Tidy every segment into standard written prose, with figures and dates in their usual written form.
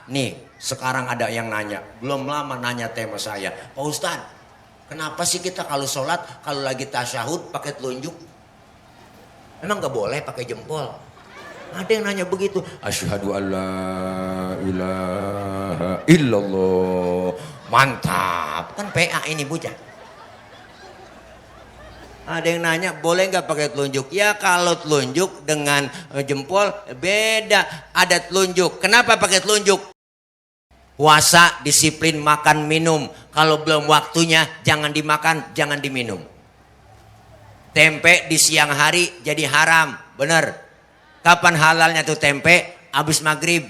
Nih, sekarang ada yang nanya, belum lama nanya tema saya, Pak Ustadz, kenapa sih kita kalau sholat, kalau lagi tasyahud pakai telunjuk? Emang gak boleh pakai jempol? Ada yang nanya begitu. Asyhadu alla ilaha illallah. Mantap, kan PA ini bocah. Ada yang nanya, boleh nggak pakai telunjuk? Ya kalau telunjuk dengan jempol beda. Ada telunjuk. Kenapa pakai telunjuk? Puasa, disiplin makan minum. Kalau belum waktunya jangan dimakan, jangan diminum. Tempe di siang hari jadi haram, bener. Kapan halalnya tuh tempe? Habis maghrib.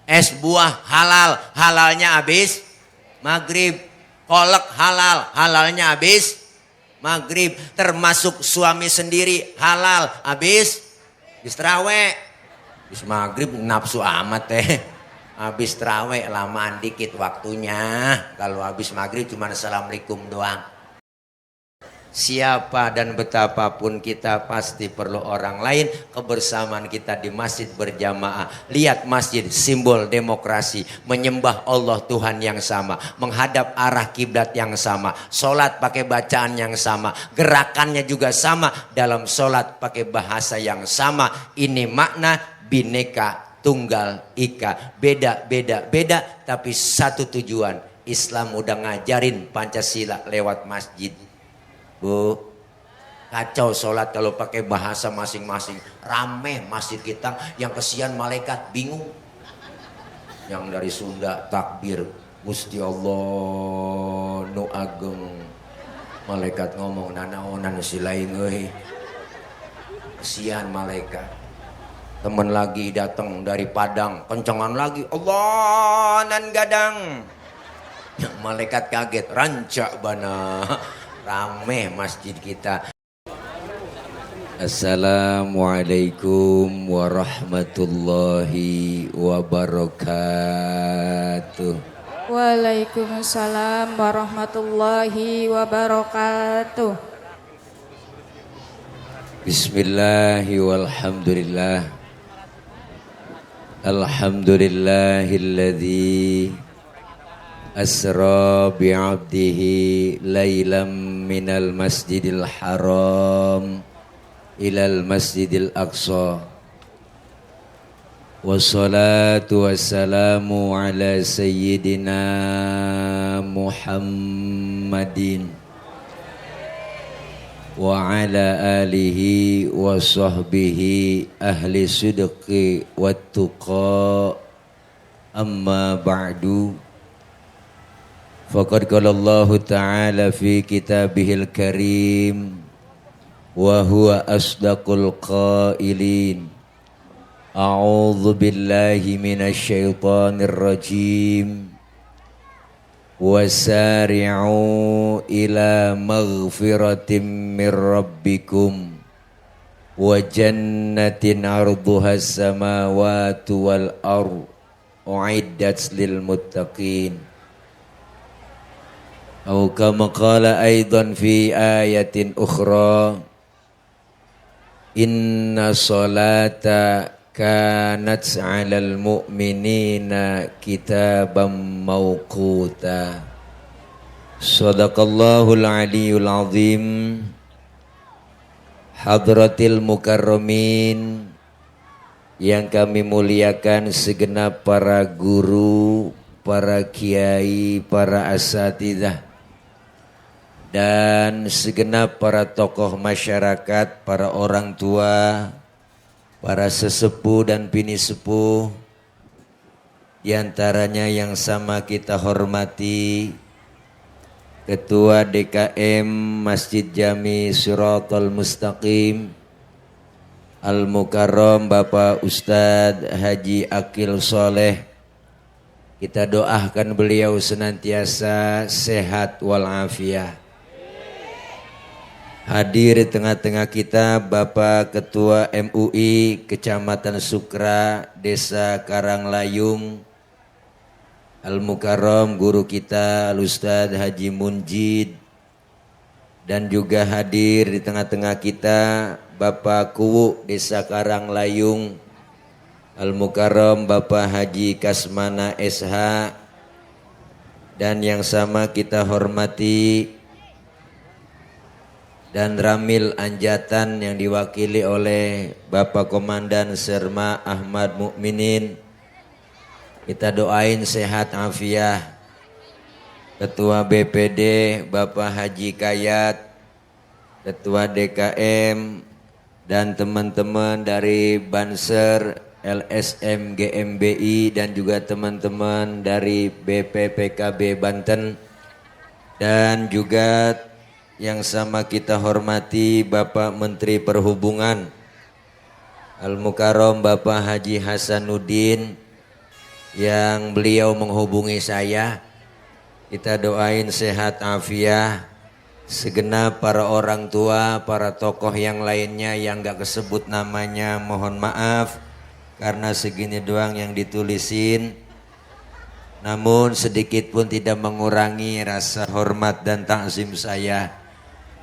Es buah halal, halalnya habis maghrib. Kolak halal, halalnya habis maghrib. Termasuk suami sendiri halal habis terawih. Habis maghrib nafsu amat habis terawih lamaan dikit waktunya. Kalau habis maghrib cuma assalamualaikum doang. Siapa dan betapapun kita pasti perlu orang lain. Kebersamaan kita di masjid berjamaah. Lihat masjid, simbol demokrasi. Menyembah Allah Tuhan yang sama. Menghadap arah kiblat yang sama. Sholat pakai bacaan yang sama. Gerakannya juga sama. Dalam sholat pakai bahasa yang sama. Ini makna Bhinneka Tunggal Ika. Beda, tapi satu tujuan. Islam udah ngajarin Pancasila lewat masjid. Bu, kacau sholat kalau pakai bahasa masing-masing. Rame masjid kita, yang kesian malaikat bingung. Yang dari Sunda takbir, Gusti Allah nu ageng. Malaikat ngomong nanaonan silain euy. Kesian malaikat. Temen lagi datang dari Padang, kencengan lagi, Allah nan gadang. Malaikat kaget, rancak bana. Rame masjid kita. Assalamualaikum warahmatullahi wabarakatuh. Waalaikumsalam warahmatullahi wabarakatuh. Bismillahi walhamdulillah. Alhamdulillahilladzi asra bi'abdihi laylam minal masjidil haram ilal masjidil aqsa. Wassalatu wassalamu ala sayyidina Muhammadin wa ala alihi wa sahbihi ahli sidqi wat tuqa. Amma ba'du. Faqad qala Allah Ta'ala fi kitabihil karim wa huwa asdaqul qailin. A'udzu billahi minasy syaithanir rajim. Wasari'u ila maghfiratin mir rabbikum wa jannatin 'arduhas samawati wal ardh u'iddat lil muttaqin. Atau kama qala aidan fi ayatin ukhra, inna salata kanat 'alal mu'minina kitaban mawquta. Shadaqallahul aliyyul azim. Hadratil mukarramin yang kami muliakan, segenap para guru, para kiai, para asatidzah, dan segenap para tokoh masyarakat, para orang tua, para sesepuh dan bini sepuh. Di antaranya yang sama kita hormati Ketua DKM Masjid Jami Shiratal Mustaqim Al-Mukarram Bapak Ustadz Haji Akil Soleh. Kita doakan beliau senantiasa sehat walafiat. Hadir di tengah-tengah kita Bapak Ketua MUI Kecamatan Sukra, Desa Karanglayung, Al-Mukarram guru kita Al-Ustadz Haji Munjid. Dan juga hadir di tengah-tengah kita Bapak Kuwu Desa Karanglayung, Al-Mukarram Bapak Haji Kasmana SH, dan yang sama kita hormati dan Ramil Anjatan yang diwakili oleh Bapak Komandan Serma Ahmad Mukminin. Kita doain sehat afiah. Ketua BPD Bapak Haji Kayat, Ketua DKM, dan teman-teman dari Banser, LSM GMBI, dan juga teman-teman dari BPPKB Banten, dan juga yang sama kita hormati Bapak Menteri Perhubungan Al-Mukarram Bapak Haji Hasanuddin, yang beliau menghubungi saya. Kita doain sehat afiah. Segenap para orang tua, para tokoh yang lainnya yang gak kesebut namanya, mohon maaf karena segini doang yang ditulisin. Namun sedikit pun tidak mengurangi rasa hormat dan takzim saya.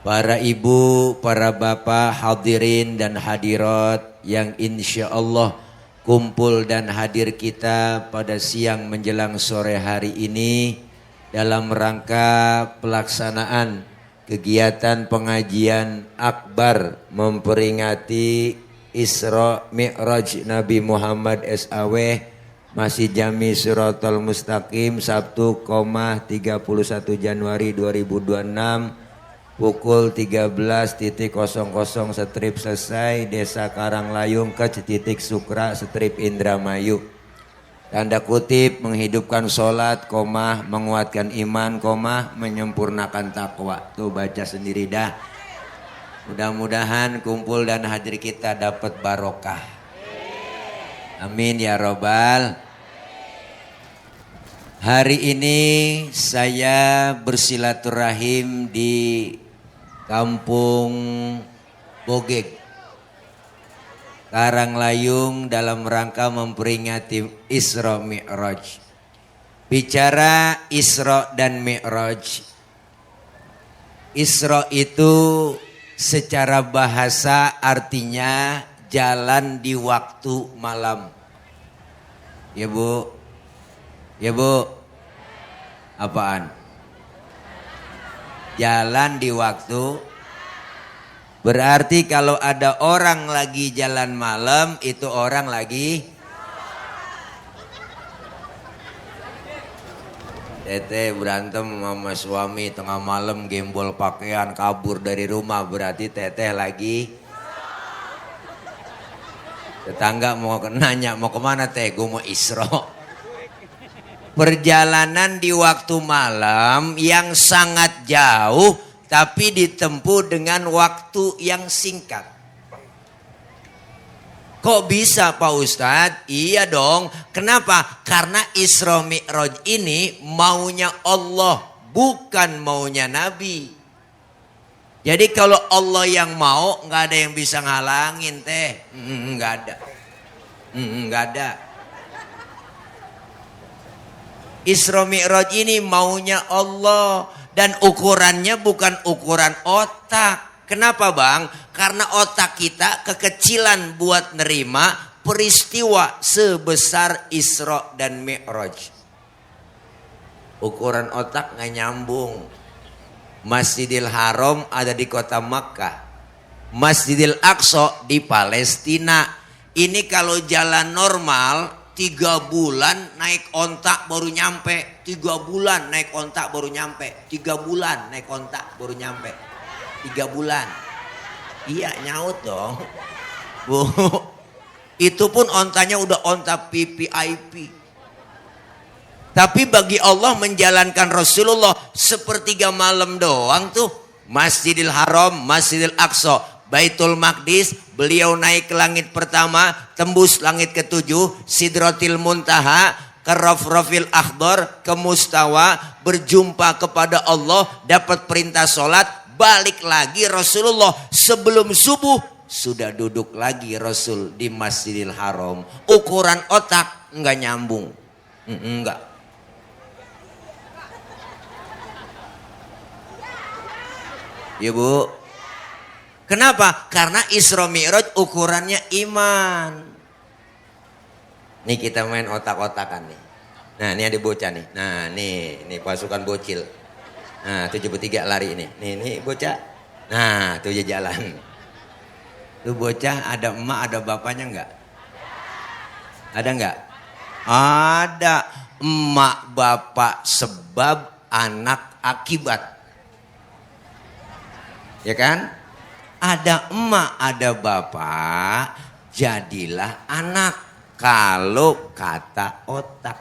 Para ibu, para bapak, hadirin dan hadirat yang insya Allah kumpul dan hadir kita pada siang menjelang sore hari ini dalam rangka pelaksanaan kegiatan pengajian akbar memperingati Isra Mi'raj Nabi Muhammad SAW, Masjid Jami Siratal Mustaqim, Sabtu, 31 Januari 2026 pukul 13.00 strip selesai, Desa Karanglayung, titik Sukra, strip Indramayu. Tanda kutip, menghidupkan sholat, menguatkan iman, menyempurnakan takwa. Tuh baca sendiri dah. Mudah-mudahan kumpul dan hadir kita dapat barokah. Amin ya robbal. Hari ini saya bersilaturahim di Kampung Bogeg, Karanglayung, dalam rangka memperingati Isra Mi'raj. Bicara Isra dan Mi'raj, Isra itu secara bahasa artinya jalan di waktu malam. Ya Bu? Ya Bu? Apaan? Jalan di waktu. Berarti kalau ada orang lagi jalan malam, itu orang lagi Tete berantem sama suami tengah malam, gembol pakaian, kabur dari rumah, berarti Teteh lagi. Tetangga mau nanya, mau kemana Teh? Gue mau Isra. Perjalanan di waktu malam yang sangat jauh, tapi ditempuh dengan waktu yang singkat. Kok bisa Pak Ustadz? Iya dong. Kenapa? Karena Isra Mi'raj ini maunya Allah, bukan maunya Nabi. Jadi kalau Allah yang mau, nggak ada yang bisa ngalangin Teh. Nggak ada. Nggak ada. Isra Mi'raj ini maunya Allah. Dan ukurannya bukan ukuran otak. Kenapa Bang? Karena otak kita kekecilan buat nerima peristiwa sebesar Isra dan Mi'raj. Ukuran otak gak nyambung. Masjidil Haram ada di kota Makkah. Masjidil Aqsa di Palestina. Ini kalau jalan normal 3 bulan naik ontak baru nyampe. 3 bulan naik ontak baru nyampe. 3 bulan naik ontak baru nyampe. 3 bulan. Iya nyaut dong. Bu, itu pun ontanya udah onta PPIP. Tapi bagi Allah menjalankan Rasulullah sepertiga malam doang tuh. Masjidil Haram, Masjidil Aqsa, Baitul Maqdis, beliau naik ke langit pertama, tembus langit ke-7, Sidratil Muntaha, ke Rafrafil Akhdar, ke Mustawa, berjumpa kepada Allah, dapat perintah sholat, balik lagi Rasulullah sebelum subuh sudah duduk lagi Rasul di Masjidil Haram. Ukuran otak enggak nyambung. Enggak. Ya Bu. Kenapa? Karena Isra Mi'raj ukurannya iman. Nih kita main otak-otakan nih. Nah ini ada bocah nih. Nah nih pasukan bocil. Nah 73 lari ini. Nih bocah. Nah tuh dia jalan. Tuh bocah ada emak ada bapaknya enggak? Ada enggak? Ada. Emak bapak sebab, anak akibat. Ya kan? Ada emak ada bapak, jadilah anak. Kalau kata otak.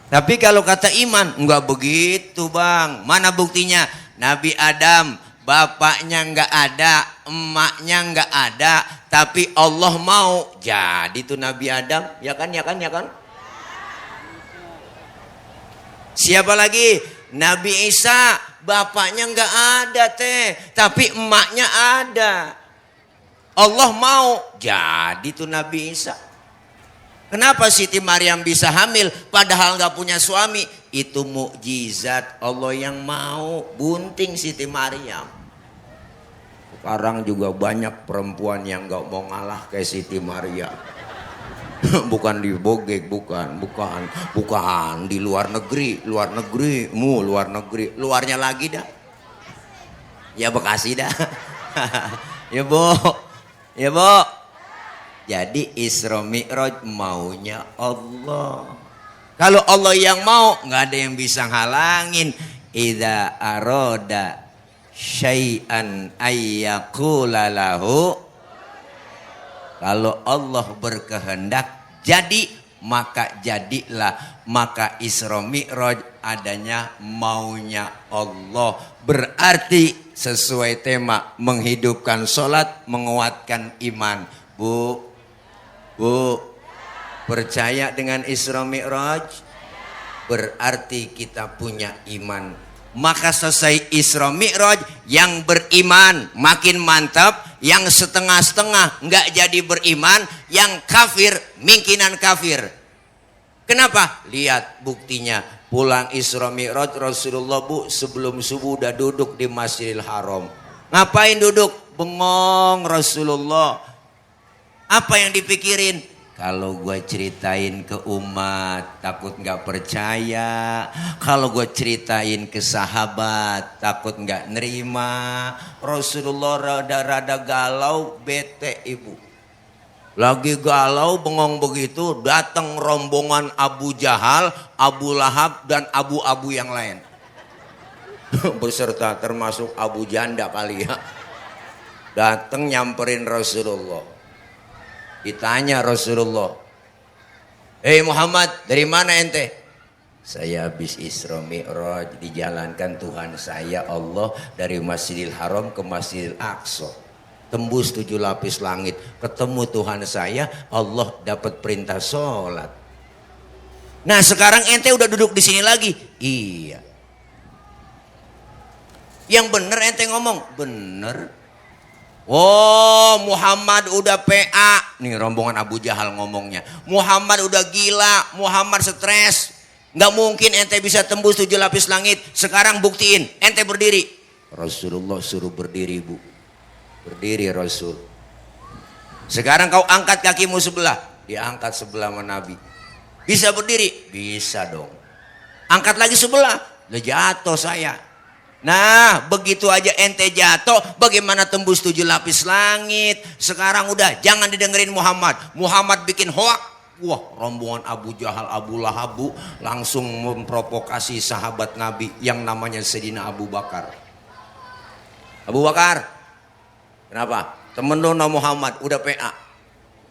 Tapi kalau kata iman, enggak begitu bang. Mana buktinya? Nabi Adam, bapaknya enggak ada, emaknya enggak ada. Tapi Allah mau. Jadi tuh Nabi Adam, ya kan? Siapa lagi? Nabi Isa, bapaknya enggak ada teh. Tapi emaknya ada. Allah mau. Jadi tuh Nabi Isa. Kenapa Siti Maryam bisa hamil padahal nggak punya suami? Itu mukjizat Allah yang mau. Bunting Siti Maryam. Sekarang juga banyak perempuan yang nggak mau ngalah kayak Siti Maryam. Bukan di Bogeg, bukan di luar negeri, luarnya lagi dah. Ya Bekasi dah. Ya Bu. Jadi Isra Mi'raj maunya Allah. Kalau Allah yang mau, nggak ada yang bisa halangin. Idza aroda syai'an ayyaqula lahu. Kalau Allah berkehendak jadi, maka jadilah. Maka Isra Mi'raj adanya maunya Allah. Berarti sesuai tema menghidupkan sholat, menguatkan iman. Bu, percaya dengan Isra Mi'raj? Berarti kita punya iman. Maka selesai Isra Mi'raj, yang beriman makin mantap, yang setengah-setengah nggak jadi beriman, yang kafir mungkinan kafir. Kenapa? Lihat buktinya. Pulang Isra Mi'raj Rasulullah Bu sebelum subuh udah duduk di Masjidil Haram. Ngapain duduk? Bengong Rasulullah. Apa yang dipikirin? Kalau gue ceritain ke umat takut gak percaya. Kalau gue ceritain ke sahabat takut gak nerima. Rasulullah rada-rada galau, bete ibu. Lagi galau bengong begitu, datang rombongan Abu Jahal, Abu Lahab dan abu-abu yang lain. Beserta termasuk Abu Janda kali ya. Datang nyamperin Rasulullah. Ditanya Rasulullah, "Hei Muhammad, dari mana ente?" "Saya habis Isra Mi'raj, dijalankan Tuhan saya Allah dari Masjidil Haram ke Masjidil Aqsa. Tembus 7 lapis langit, ketemu Tuhan saya, Allah dapat perintah sholat." Nah sekarang ente udah duduk di sini lagi. Iya. Yang bener ente ngomong, bener. Oh Muhammad udah PA. Nih rombongan Abu Jahal ngomongnya. Muhammad udah gila, Muhammad stres. Nggak mungkin ente bisa tembus 7 lapis langit. Sekarang buktiin, ente berdiri. Rasulullah suruh berdiri Bu. Berdiri Rasul. Sekarang kau angkat kakimu sebelah. Diangkat sebelah sama Nabi. Bisa berdiri? Bisa dong. Angkat lagi sebelah. Lah jatuh saya. Nah begitu aja ente jatuh, bagaimana tembus 7 lapis langit? Sekarang udah jangan didengerin Muhammad. Muhammad bikin hoak. Wah rombongan Abu Jahal, Abu Lahab langsung memprovokasi sahabat Nabi yang namanya Sayyidina Abu Bakar. Abu Bakar, kenapa? Temen lu nama Muhammad udah PA.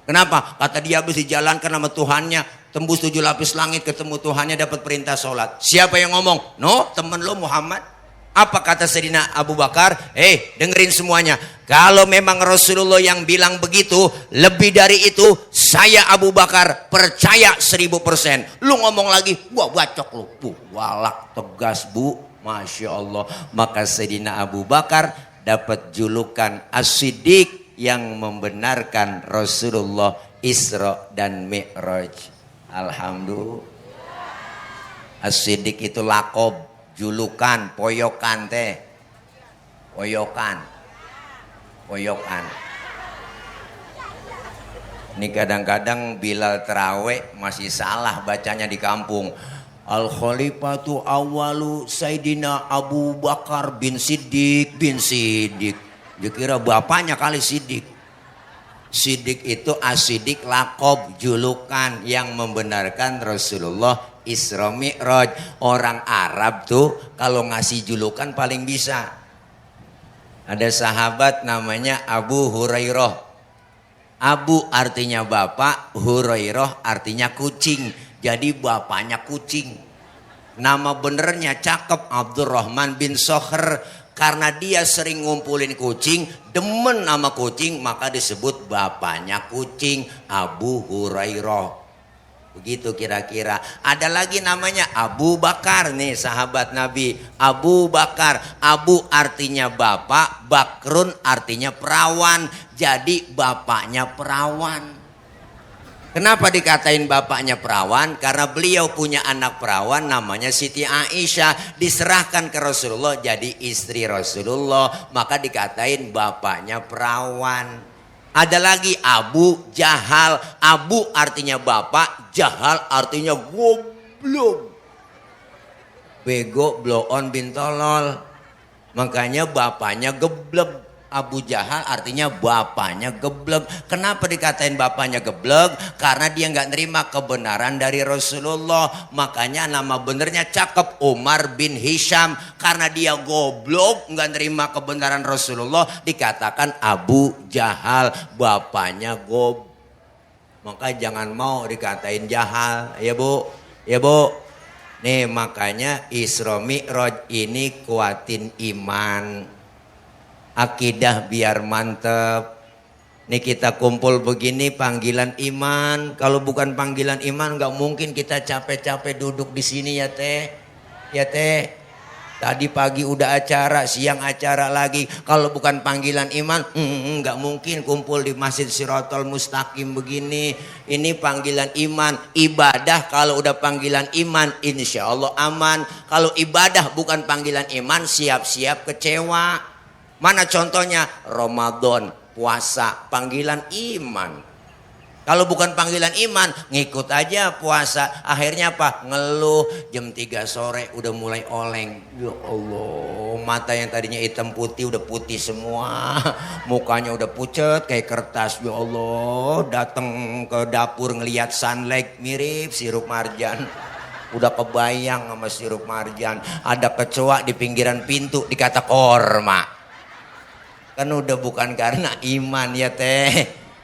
Kenapa? Kata dia habis dijalankan sama Tuhannya, tembus 7 lapis langit, ketemu Tuhannya, dapat perintah sholat. Siapa yang ngomong? No, temen lu Muhammad. Apa kata Sayyidina Abu Bakar? Dengerin semuanya. Kalau memang Rasulullah yang bilang begitu, lebih dari itu, saya Abu Bakar percaya 1000%. Lu ngomong lagi, gua bacok lu. Walak tegas Bu. Masya Allah. Maka Sayyidina Abu Bakar dapat julukan As-Siddiq yang membenarkan Rasulullah Isra dan Mi'raj. Alhamdulillah. As-Siddiq itu lakob. Julukan, poyokan teh. Poyokan. Ini kadang-kadang Bilal terawih masih salah bacanya di kampung. Al Khalifatu awalu Sayyidina Abu Bakar bin Siddiq bin Siddiq. Dia kira bapaknya kali Siddiq. Siddiq itu As-Siddiq lakob julukan yang membenarkan Rasulullah Isra Mi'raj. Orang Arab tuh kalau ngasih julukan paling bisa. Ada sahabat namanya Abu Hurairah. Abu artinya bapak, Hurairah artinya kucing. Jadi bapaknya kucing. Nama benernya cakep, Abdurrahman bin Sokher. Karena dia sering ngumpulin kucing, demen nama kucing, maka disebut bapaknya kucing, Abu Hurairah. Begitu kira-kira. Ada lagi namanya Abu Bakar nih sahabat Nabi. Abu Bakar. Abu artinya bapak, Bakrun artinya perawan. Jadi bapaknya perawan. Kenapa dikatain bapaknya perawan? Karena beliau punya anak perawan namanya Siti Aisyah. Diserahkan ke Rasulullah jadi istri Rasulullah. Maka dikatain bapaknya perawan. Ada lagi Abu Jahal. Abu artinya bapak, Jahal artinya goblok. Bego, blow on, bin tolol. Makanya bapaknya geblek. Abu Jahal artinya bapaknya geblek. Kenapa dikatain bapaknya geblek? Karena dia nggak nerima kebenaran dari Rasulullah. Makanya nama benernya cakep, Umar bin Hisham. Karena dia goblok nggak nerima kebenaran Rasulullah, dikatakan Abu Jahal, bapaknya goblok. Maka jangan mau dikatain jahal, ya bu, ya bu. Nih makanya Isra Mi'raj ini kuatin iman. Akidah biar mantep. Nih kita kumpul begini panggilan iman. Kalau bukan panggilan iman nggak mungkin kita capek-capek duduk di sini ya teh. Ya teh. Tadi pagi udah acara, siang acara lagi. Kalau bukan panggilan iman, nggak mungkin kumpul di Masjid Siratal Mustaqim begini. Ini panggilan iman. Ibadah kalau udah panggilan iman, insya Allah aman. Kalau ibadah bukan panggilan iman, siap-siap kecewa. Mana contohnya? Ramadan, puasa, panggilan iman. Kalau bukan panggilan iman, ngikut aja puasa. Akhirnya apa? Ngeluh jam 3 sore udah mulai oleng. Ya Allah, mata yang tadinya hitam putih udah putih semua. Mukanya udah pucet kayak kertas. Ya Allah, datang ke dapur ngelihat sunlight mirip sirup marjan. Udah kebayang sama sirup marjan. Ada kecoa di pinggiran pintu dikata korma. Kan udah bukan karena iman ya teh.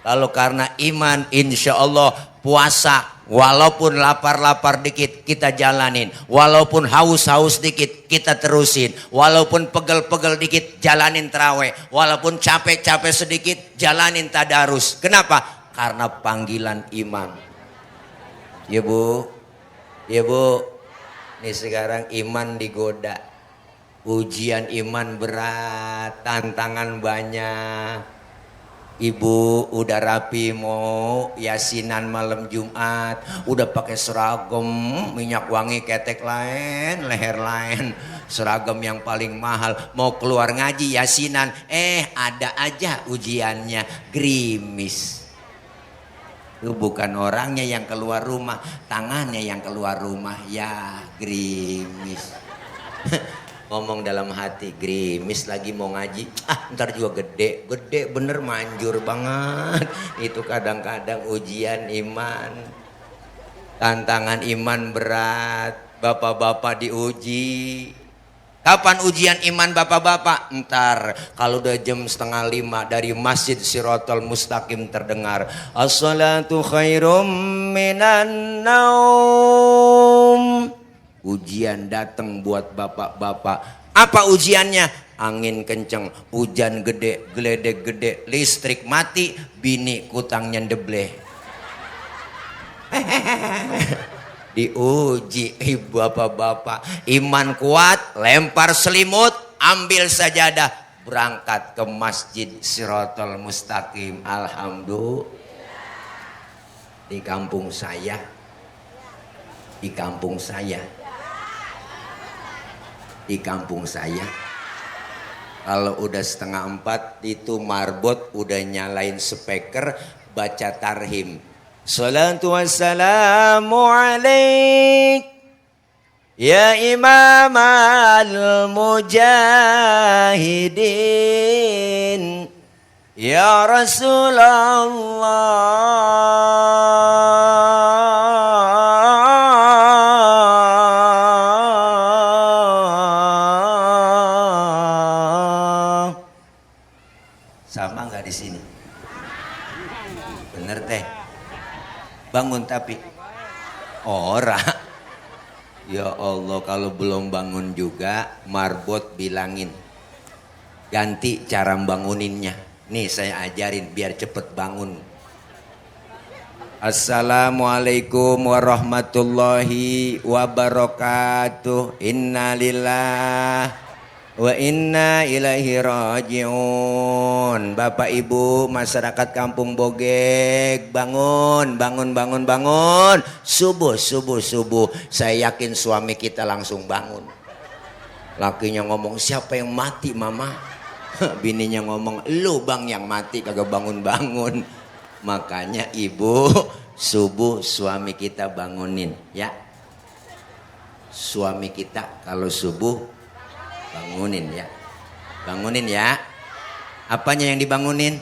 Kalau karena iman insya Allah puasa. Walaupun lapar-lapar dikit kita jalanin. Walaupun haus-haus dikit kita terusin. Walaupun pegel-pegel dikit jalanin tarawih. Walaupun capek-capek sedikit jalanin tadarus. Kenapa? Karena panggilan iman. Ya bu. Ya bu. Nih sekarang iman digoda. Ujian iman berat, tantangan banyak. Ibu udah rapi mau yasinan malam Jumat, udah pakai seragam, minyak wangi ketek lain, leher lain, seragam yang paling mahal. Mau keluar ngaji yasinan, ada aja ujiannya, gerimis. Itu bukan orangnya yang keluar rumah, tangannya yang keluar rumah, ya gerimis. Ngomong dalam hati, gerimis lagi mau ngaji, ntar juga gede bener manjur banget. Itu kadang-kadang ujian iman, tantangan iman berat. Bapak-bapak diuji. Kapan ujian iman bapak-bapak? Ntar kalau udah jam 4:30 dari Masjid Siratal Mustaqim terdengar as-salatu khairum minan naum. Ujian datang buat bapak-bapak. Apa ujiannya? Angin kenceng, hujan gede, geledek gede, listrik mati, bini kutangnya ndebleh. Diuji ibu bapak-bapak. Iman kuat, lempar selimut, ambil sajadah, berangkat ke Masjid Siratal Mustaqim. Alhamdulillah. Di kampung saya, kalau udah 3:30 itu marbot udah nyalain speaker, baca tarhim. Salatu wassalamu alaik ya imam al-mujahidin ya Rasulullah. Sama nggak di sini? Bener teh. Bangun tapi ora. Ya Allah, kalau belum bangun juga marbot bilangin. Ganti cara banguninnya. Nih saya ajarin biar cepet bangun. Assalamualaikum warahmatullahi wabarakatuh. Innalillahi wa inna ilaihi rajiun. Bapak Ibu masyarakat Kampung Bogeg, bangun, bangun, bangun, bangun. Subuh, subuh, subuh. Saya yakin suami kita langsung bangun. Lakinya ngomong, siapa yang mati mama? Bininya ngomong, lu bang yang mati kagak bangun-bangun. Makanya ibu subuh suami kita bangunin ya. Suami kita kalau subuh bangunin ya. Bangunin ya. Apanya yang dibangunin?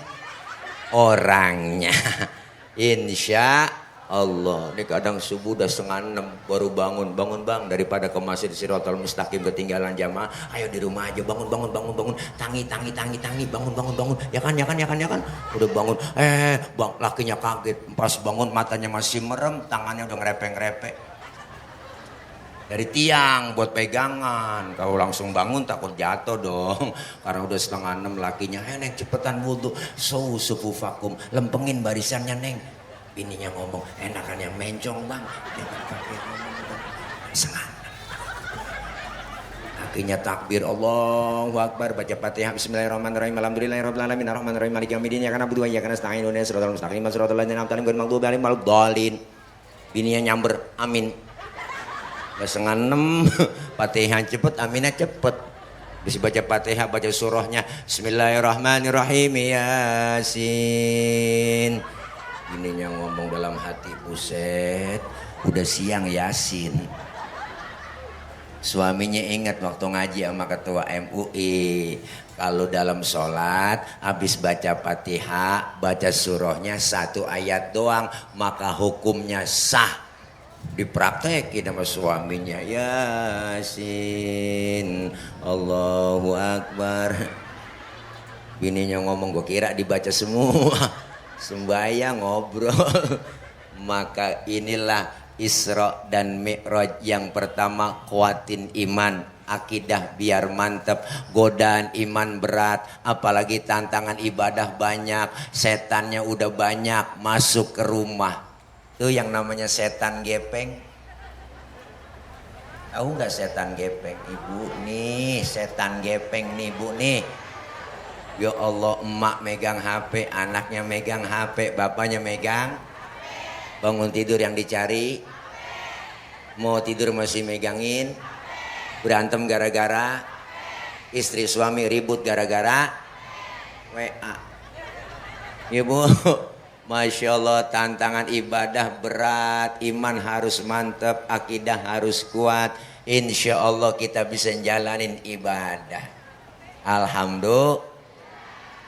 Orangnya. Insya Allah. Ini kadang subuh udah 5:30 baru bangun. Bangun bang, daripada ke masjid Siratal Mustaqim ketinggalan jamaah. Ayo di rumah aja bangun, bangun, bangun, bangun. Tangi, tangi, tangi, tangi. Bangun, bangun, bangun. Ya kan, ya kan, ya kan, ya kan. Udah bangun. Bang, lakinya kaget. Pas bangun matanya masih merem, tangannya udah ngerepek-ngerepek. Dari tiang buat pegangan. Kalau langsung bangun takut jatuh dong. Karena udah 5:30 lakinya. Neng cepetan wudhu. Sufufakum. Lempengin barisannya neng. Bininya ngomong, enakan yang mencong bang. Jangan pakai ngomong bang. 5:30. Lakinya takbir Allahu Akbar. Baca Fatihah. Bismillahirrahmanirrahim. Alhamdulillahirabbil alamin. Arrahmanirrahim. Maliki yaumiddin. Iyyaka na'budu wa iyyaka nasta'in. Ihdinas siratal mustaqim. Shiratal ladzina an'amta 'alaihim ghairil maghdubi 'alaihim waladdallin. Bininya nyamber. Amin. Udah 5:30, Fatihah cepet, aminah cepet. Bisa baca Fatihah, baca surahnya. Bismillahirrahmanirrahim. Yasin. Ininya ngomong dalam hati, buset, udah siang Yasin. Suaminya ingat waktu ngaji sama ketua MUI. Kalau dalam sholat, habis baca Fatihah, baca surahnya 1 ayat doang, maka hukumnya sah. Dipraktekin sama suaminya. Yasin, Allahu Akbar. Bininya ngomong, gue kira dibaca semua. Sembahyang ngobrol. Maka inilah Isra dan Mi'raj. Yang pertama, kuatin iman, akidah biar mantep. Godaan iman berat, apalagi tantangan ibadah banyak, setannya udah banyak masuk ke rumah. Itu yang namanya setan gepeng. Tahu nggak setan gepeng? Ibu nih setan gepeng nih bu nih. Ya Allah, emak megang HP, anaknya megang HP, bapaknya megang. Bangun tidur yang dicari, mau tidur masih megangin. Berantem gara-gara, istri suami ribut gara-gara WA. Ya bu. Masya Allah, tantangan ibadah berat, iman harus mantap, akidah harus kuat. Insya Allah kita bisa jalanin ibadah. Alhamdulillah.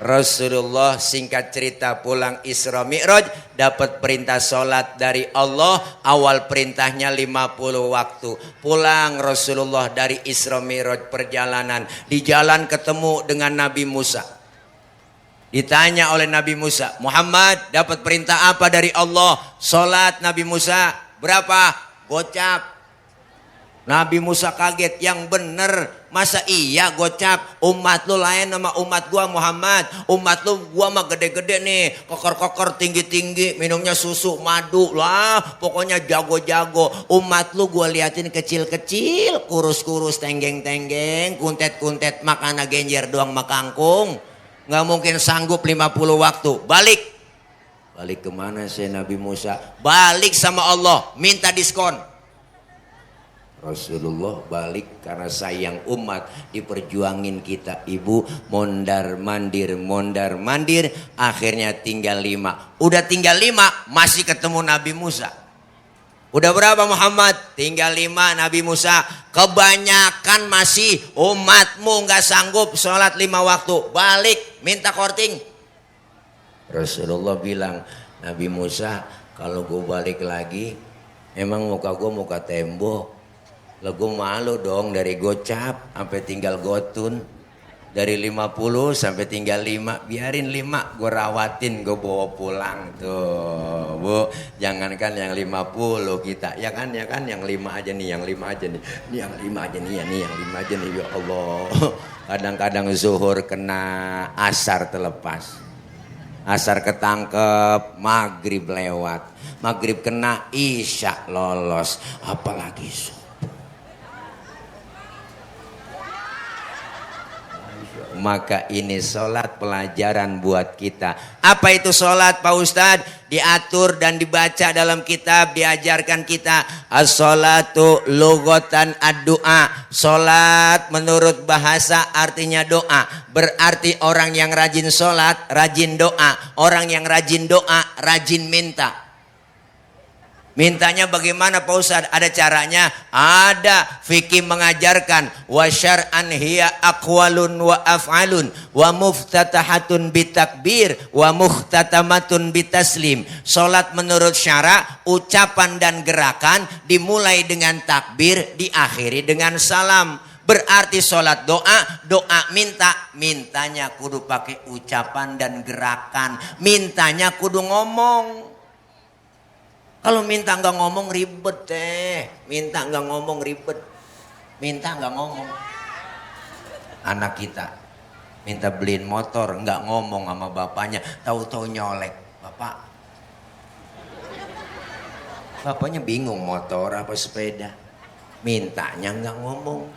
Rasulullah singkat cerita pulang Isra Mi'raj, dapat perintah sholat dari Allah. Awal perintahnya 50 waktu. Pulang Rasulullah dari Isra Mi'raj perjalanan. Di jalan ketemu dengan Nabi Musa. Ditanya oleh Nabi Musa, Muhammad dapat perintah apa dari Allah? Sholat. Nabi Musa, berapa? Gocap. Nabi Musa kaget, yang bener. Masa iya gocap? Umat lu lain sama umat gua Muhammad. Umat lu gua mah gede-gede nih, kokor-kokor tinggi-tinggi, minumnya susu, madu lah, pokoknya jago-jago. Umat lu gua liatin kecil-kecil, kurus-kurus, tenggeng-tenggeng, kuntet-kuntet, makan genjer doang makangkung. Nggak mungkin sanggup 50 waktu. Balik. Balik kemana sih Nabi Musa? Balik sama Allah, minta diskon. Rasulullah balik karena sayang umat, diperjuangin kita ibu, mondar mandir, akhirnya tinggal 5. Udah tinggal 5 masih ketemu Nabi Musa. Udah berapa Muhammad? Tinggal 5 Nabi Musa. Kebanyakan masih umatmu nggak sanggup sholat 5 waktu. Balik minta korting. Rasulullah bilang, Nabi Musa kalau gue balik lagi emang muka gue muka tembok. Lah gue malu dong dari gocap sampai tinggal gotun. Dari 50 sampai tinggal 5. Biarin 5 gue rawatin, gue bawa pulang tuh Bu. Jangankan yang 50 kita. Ya kan yang 5 aja nih, yang 5 aja nih. Ini yang 5 aja nih, yang 5 aja nih ya Allah. Kadang-kadang zuhur kena asar terlepas. Asar ketangkep, maghrib lewat. Maghrib kena, isya lolos. Apalagi subuh. Maka ini sholat pelajaran buat kita. Apa itu sholat Pak Ustadz? Diatur dan dibaca dalam kitab, diajarkan kita. As-sholatu lughatan ad-du'a. Sholat menurut bahasa artinya doa. Berarti orang yang rajin sholat, rajin doa. Orang yang rajin doa, rajin minta. Mintanya bagaimana Pak Ustadz? Ada caranya? Ada. Fikih mengajarkan wa syar'an hiya aqwalun wa af'alun wa muftatahatun bitakbir wa muhtatamatun bitaslim. Salat menurut syara, ucapan dan gerakan dimulai dengan takbir, diakhiri dengan salam. Berarti sholat doa mintanya kudu pakai ucapan dan gerakan. Mintanya kudu ngomong. Kalau minta nggak ngomong ribet minta nggak ngomong ribet, minta nggak ngomong. Anak kita minta beliin motor, nggak ngomong sama bapaknya, tahu-tahu nyolek. Bapaknya bingung motor apa sepeda, mintanya nggak ngomong.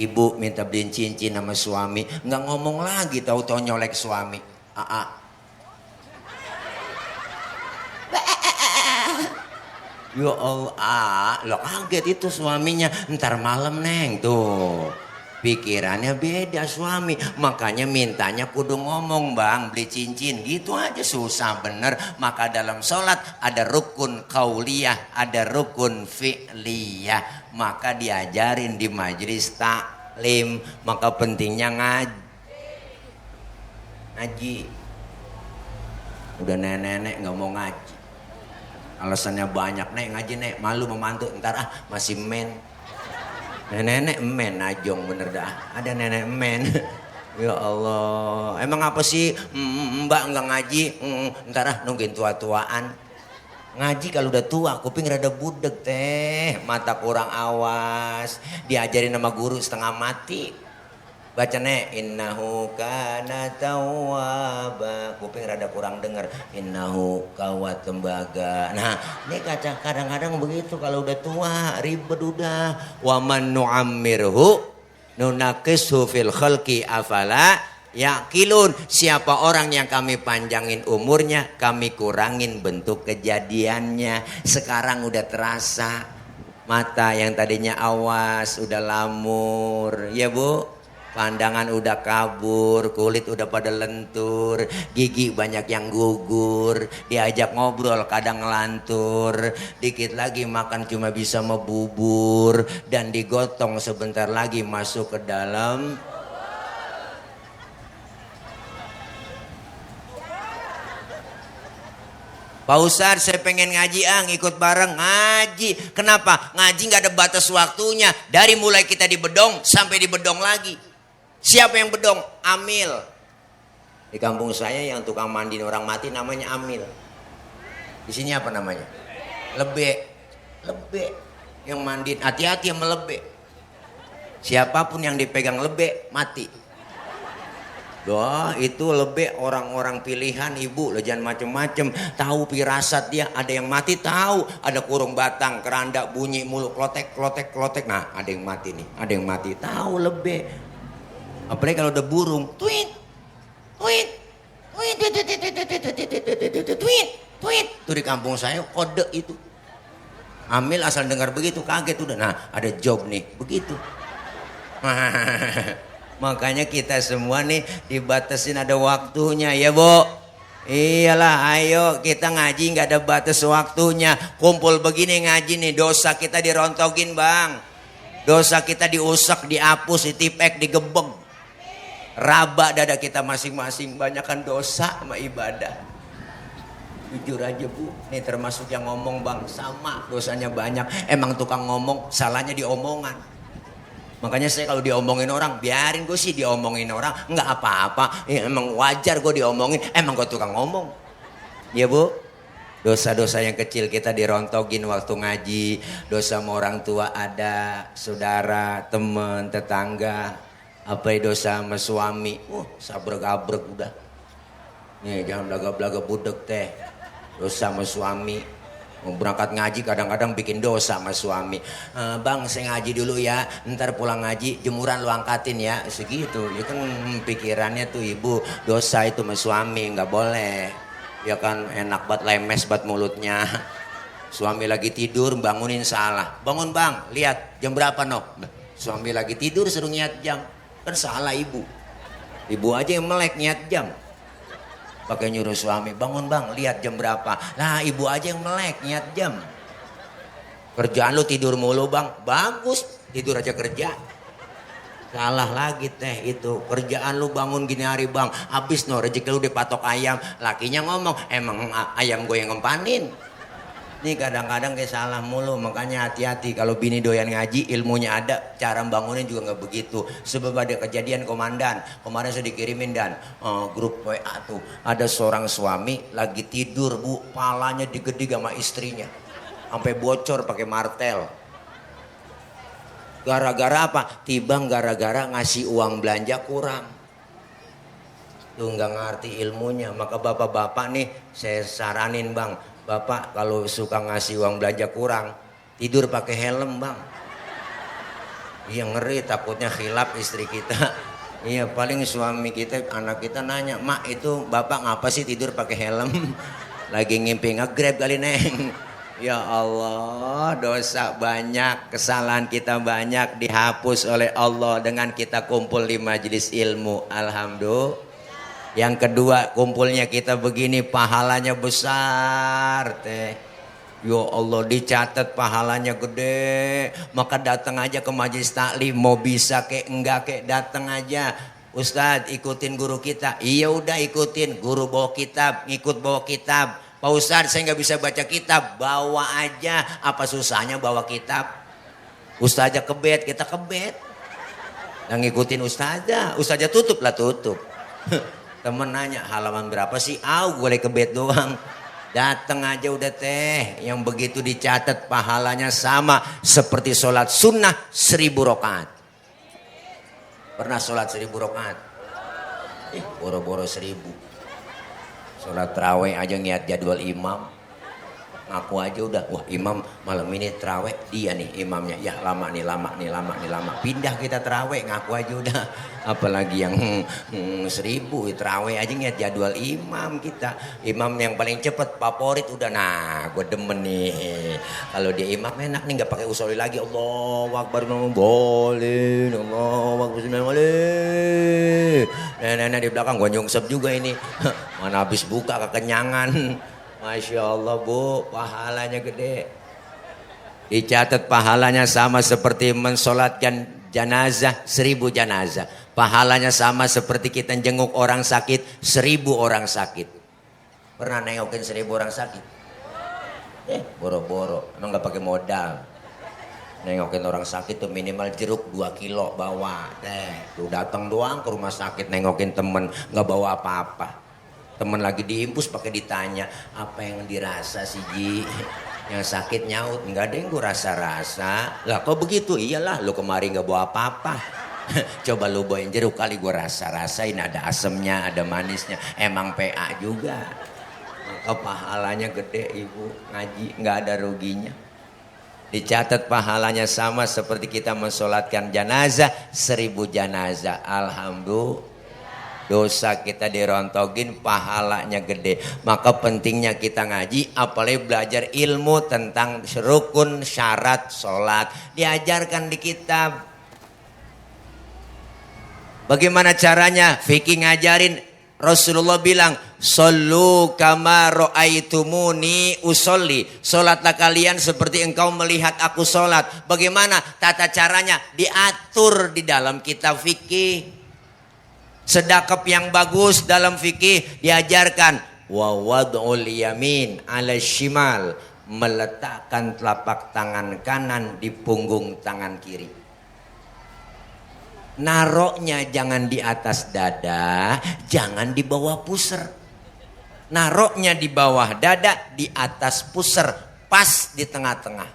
Ibu minta beliin cincin sama suami, nggak ngomong lagi, tahu-tahu nyolek suami. Ya Allah, lo kaget itu suaminya. Ntar malam neng tuh. Pikirannya beda suami. Makanya mintanya kudu ngomong bang, beli cincin. Gitu aja susah bener. Maka dalam sholat ada rukun qauliyah, ada rukun fi'liyah. Maka diajarin di majelis taklim. Maka pentingnya ngaji. Udah nenek-nenek gak mau ngaji. Alasannya banyak, nek ngaji nek, malu memantu, ntar masih men. Nenek men najong bener dah, ada nenek men. Ya Allah, emang apa sih mbak nggak ngaji? Ntar nungguin tua-tuaan. Ngaji kalau udah tua, kuping rada budek mata kurang awas. Diajarin sama guru setengah mati. Baca nek, innahu kana tawwaba. Kuping rada kurang denger. Innahu kawat tembaga. Nah, ini kadang-kadang begitu kalau udah tua, ribet udah. Wa man nu'ammirhu nunaqishu fil khalqi afala yaqilun. Siapa orang yang kami panjangin umurnya, kami kurangin bentuk kejadiannya. Sekarang udah terasa. Mata yang tadinya awas udah lamur, ya Bu. Pandangan udah kabur, kulit udah pada lentur, gigi banyak yang gugur, diajak ngobrol kadang ngelantur, dikit lagi makan cuma bisa membubur, dan digotong sebentar lagi masuk ke dalam. Pak Ustadz saya pengen ngaji ikut bareng ngaji. Kenapa? Ngaji gak ada batas waktunya. Dari mulai kita di bedong sampai di bedong lagi. Siapa yang bedong? Amil. Di kampung saya yang tukang mandiin orang mati namanya Amil. Di sini apa namanya? Lebe. Yang mandiin, hati-hati sama lebe. Siapapun yang dipegang lebe mati. Doa itu lebe orang-orang pilihan ibu, lo jangan macem-macem. Tahu firasat dia, ada yang mati tahu. Ada kurung batang, keranda bunyi mulu klotek. Nah ada yang mati nih, ada yang mati. Tahu lebe. Apalagi kalau udah burung, tweet. Itu di kampung saya kode itu. Amil asal dengar begitu kaget udah. Nah ada job nih begitu. Makanya kita semua nih dibatasin ada waktunya ya Bu. Iyalah ayo kita ngaji nggak ada batas waktunya. Kumpul begini ngaji nih dosa kita dirontogin Bang. Dosa kita diusap, dihapus, ditipek, digebeng. Raba dada kita masing-masing. Banyakkan dosa sama ibadah. Jujur aja Bu, ini termasuk yang ngomong Bang, sama dosanya banyak. Emang tukang ngomong, salahnya di omongan. Makanya saya kalau diomongin orang, biarin gue sih diomongin orang, nggak apa-apa. Ya, emang wajar gue diomongin, emang gue tukang ngomong. Ya Bu, dosa-dosa yang kecil kita dirontogin waktu ngaji. Dosa sama orang tua ada, saudara, teman, tetangga. Apa dosa sama suami, sabrek-abrek udah. Nih jangan belaga-belaga budek teh. Dosa sama suami. Mau berangkat ngaji kadang-kadang bikin dosa sama suami. Bang saya ngaji dulu ya. Ntar pulang ngaji jemuran lu angkatin ya. Segitu. Ya kan pikirannya tuh ibu. Dosa itu sama suami nggak boleh. Ya kan enak banget lemes banget mulutnya. Suami lagi tidur bangunin salah. Bangun bang lihat jam berapa no. Suami lagi tidur suruh niat jam. Kan salah ibu. Ibu aja yang melek niat jam. Pakai nyuruh suami, bangun bang, lihat jam berapa. Nah ibu aja yang melek, niat jam. Kerjaan lu tidur mulu bang, bagus, tidur aja kerja. Salah lagi teh itu, kerjaan lu bangun gini hari bang, habis no rezeki lu dipatok ayam. Lakinya ngomong, emang ayam gue yang ngempanin. Ini kadang-kadang kayak salah mulu, makanya hati-hati kalau bini doyan ngaji ilmunya ada, cara bangunin juga nggak begitu. Sebab ada kejadian komandan, kemarin saya dikirimin dan grup WA tuh ada seorang suami lagi tidur Bu, palanya digedig sama istrinya, sampai bocor pakai martel. Gara-gara apa? Tibang gara-gara ngasih uang belanja kurang. Tuh nggak ngerti ilmunya, maka bapak-bapak nih saya saranin bang. Bapak kalau suka ngasih uang belanja kurang, tidur pakai helm bang. Iya ngeri takutnya khilaf istri kita. Iya paling suami kita, anak kita nanya, mak itu bapak ngapa sih tidur pakai helm? Lagi ngimpi nge-grab kali neng. Ya Allah dosa banyak, kesalahan kita banyak dihapus oleh Allah dengan kita kumpul di majelis ilmu. Alhamdulillah. Yang kedua kumpulnya kita begini pahalanya besar teh. Ya Allah dicatat pahalanya gede. Maka datang aja ke majelis taklim, mau bisa kek enggak kek datang aja. Ustadz ikutin guru kita. Iya udah ikutin, guru bawa kitab, ngikut bawa kitab. Pak Ustadz saya nggak bisa baca kitab, bawa aja. Apa susahnya bawa kitab? Ustazah kebet, kita kebet. Yang ngikutin ustazah, ustazah tutup lah tutup. Temen nanya halaman berapa sih? Boleh kebet doang. Datang aja udah teh. Yang begitu dicatat pahalanya sama seperti sholat sunnah 1000 rakaat. Pernah sholat 1000 rakaat? Boro-boro 1000. Sholat tarawih aja niat jadwal imam. Ngaku aja udah, wah imam malam ini tarawih dia nih imamnya. Ya lama nih. Pindah kita tarawih ngaku aja udah. Apalagi yang 1000 tarawih aja niat jadwal imam kita. Imam yang paling cepet favorit udah. Nah gue demen nih. Kalau dia imam enak nih nggak pakai usolli lagi. Allahu Akbar boleh. Allahu Akbar boleh. Nenek di belakang gue nyungsep juga ini. Mana habis buka kekenyangan. Masya Allah Bu, pahalanya gede. Dicatat pahalanya sama seperti mensolatkan jenazah 1000 jenazah. Pahalanya sama seperti kita jenguk orang sakit 1000 orang sakit. Pernah nengokin 1000 orang sakit? Boro-boro, emang gak pakai modal. Nengokin orang sakit tuh minimal jeruk 2 kilo bawa. Tuh datang doang ke rumah sakit nengokin temen, gak bawa apa-apa. Temen lagi diimpus pakai ditanya, apa yang dirasa sih Ji? Yang sakit nyaut, enggak ada yang gue rasa-rasa. Lah kok begitu? Iyalah lu kemarin gak bawa apa-apa. Coba lu bawain jeruk kali gue rasa-rasain, ada asemnya, ada manisnya. Emang PA juga. Maka pahalanya gede ibu, ngaji nggak ada ruginya. Dicatat pahalanya sama seperti kita mensolatkan jenazah 1000 jenazah. Alhamdulillah. dosa kita dirontogin, pahalanya gede. Maka pentingnya kita ngaji, apalagi belajar ilmu tentang rukun syarat sholat, diajarkan di kitab. Bagaimana caranya? Fikih ngajarin. Rasulullah bilang, "Shollu kama ra'aitumuni usolli." Salatlah kalian seperti engkau melihat aku salat. Bagaimana tata caranya? Diatur di dalam kitab fikih. Sedekap yang bagus dalam fikih diajarkan, wa wad'ul yamin 'ala shimal, meletakkan telapak tangan kanan di punggung tangan kiri. Naroknya jangan di atas dada, jangan di bawah pusar. Naroknya di bawah dada, di atas pusar, pas di tengah-tengah.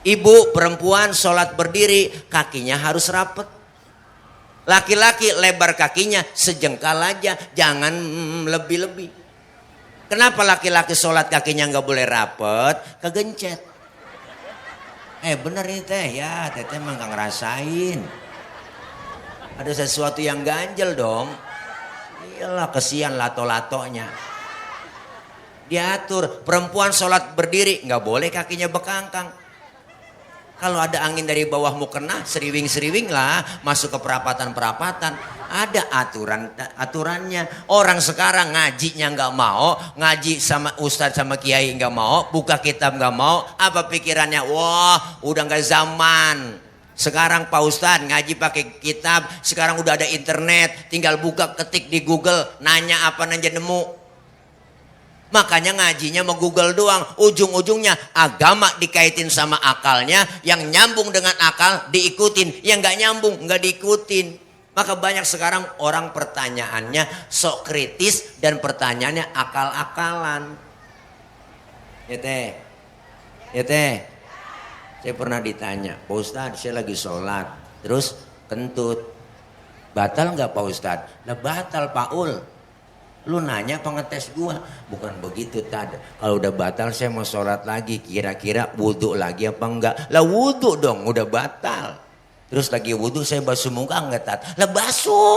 Ibu perempuan sholat berdiri, kakinya harus rapet. Laki-laki lebar kakinya sejengkal aja, jangan lebih-lebih. Kenapa laki-laki sholat kakinya nggak boleh rapet? Kegencet. Bener ini teh, ya teteh emang gak ngerasain. Ada sesuatu yang ganjel dong. Iyalah, kesian lato-latonya. Diatur, perempuan sholat berdiri gak boleh kakinya bekangkang. Kalau ada angin dari bawah mau kena, seriwing-seriwing lah, masuk ke perapatan-perapatan. Ada aturannya. Orang sekarang ngajinya nggak mau, ngaji sama ustadz sama kiai nggak mau, buka kitab nggak mau. Apa pikirannya? Wah, udah nggak zaman. Sekarang Pak Ustadz ngaji pakai kitab. Sekarang udah ada internet, tinggal buka ketik di Google, nanya apa aja nemu. Makanya ngajinya mau Google doang. Ujung-ujungnya agama dikaitin sama akalnya. Yang nyambung dengan akal diikutin. Yang nggak nyambung nggak diikutin. Maka banyak sekarang orang pertanyaannya sok kritis dan pertanyaannya akal-akalan. Ya teh. Saya pernah ditanya, Pak Ustadz saya lagi sholat. Terus kentut. Batal nggak Pak Ustadz? Lah batal Pak Ul. Lu nanya pengetes gua. Bukan begitu tadi. Kalau udah batal saya mau sholat lagi. Kira-kira wudhu lagi apa enggak? Lah wudhu dong, udah batal. Terus lagi wudhu saya basuh muka enggak tat? Lah basuh.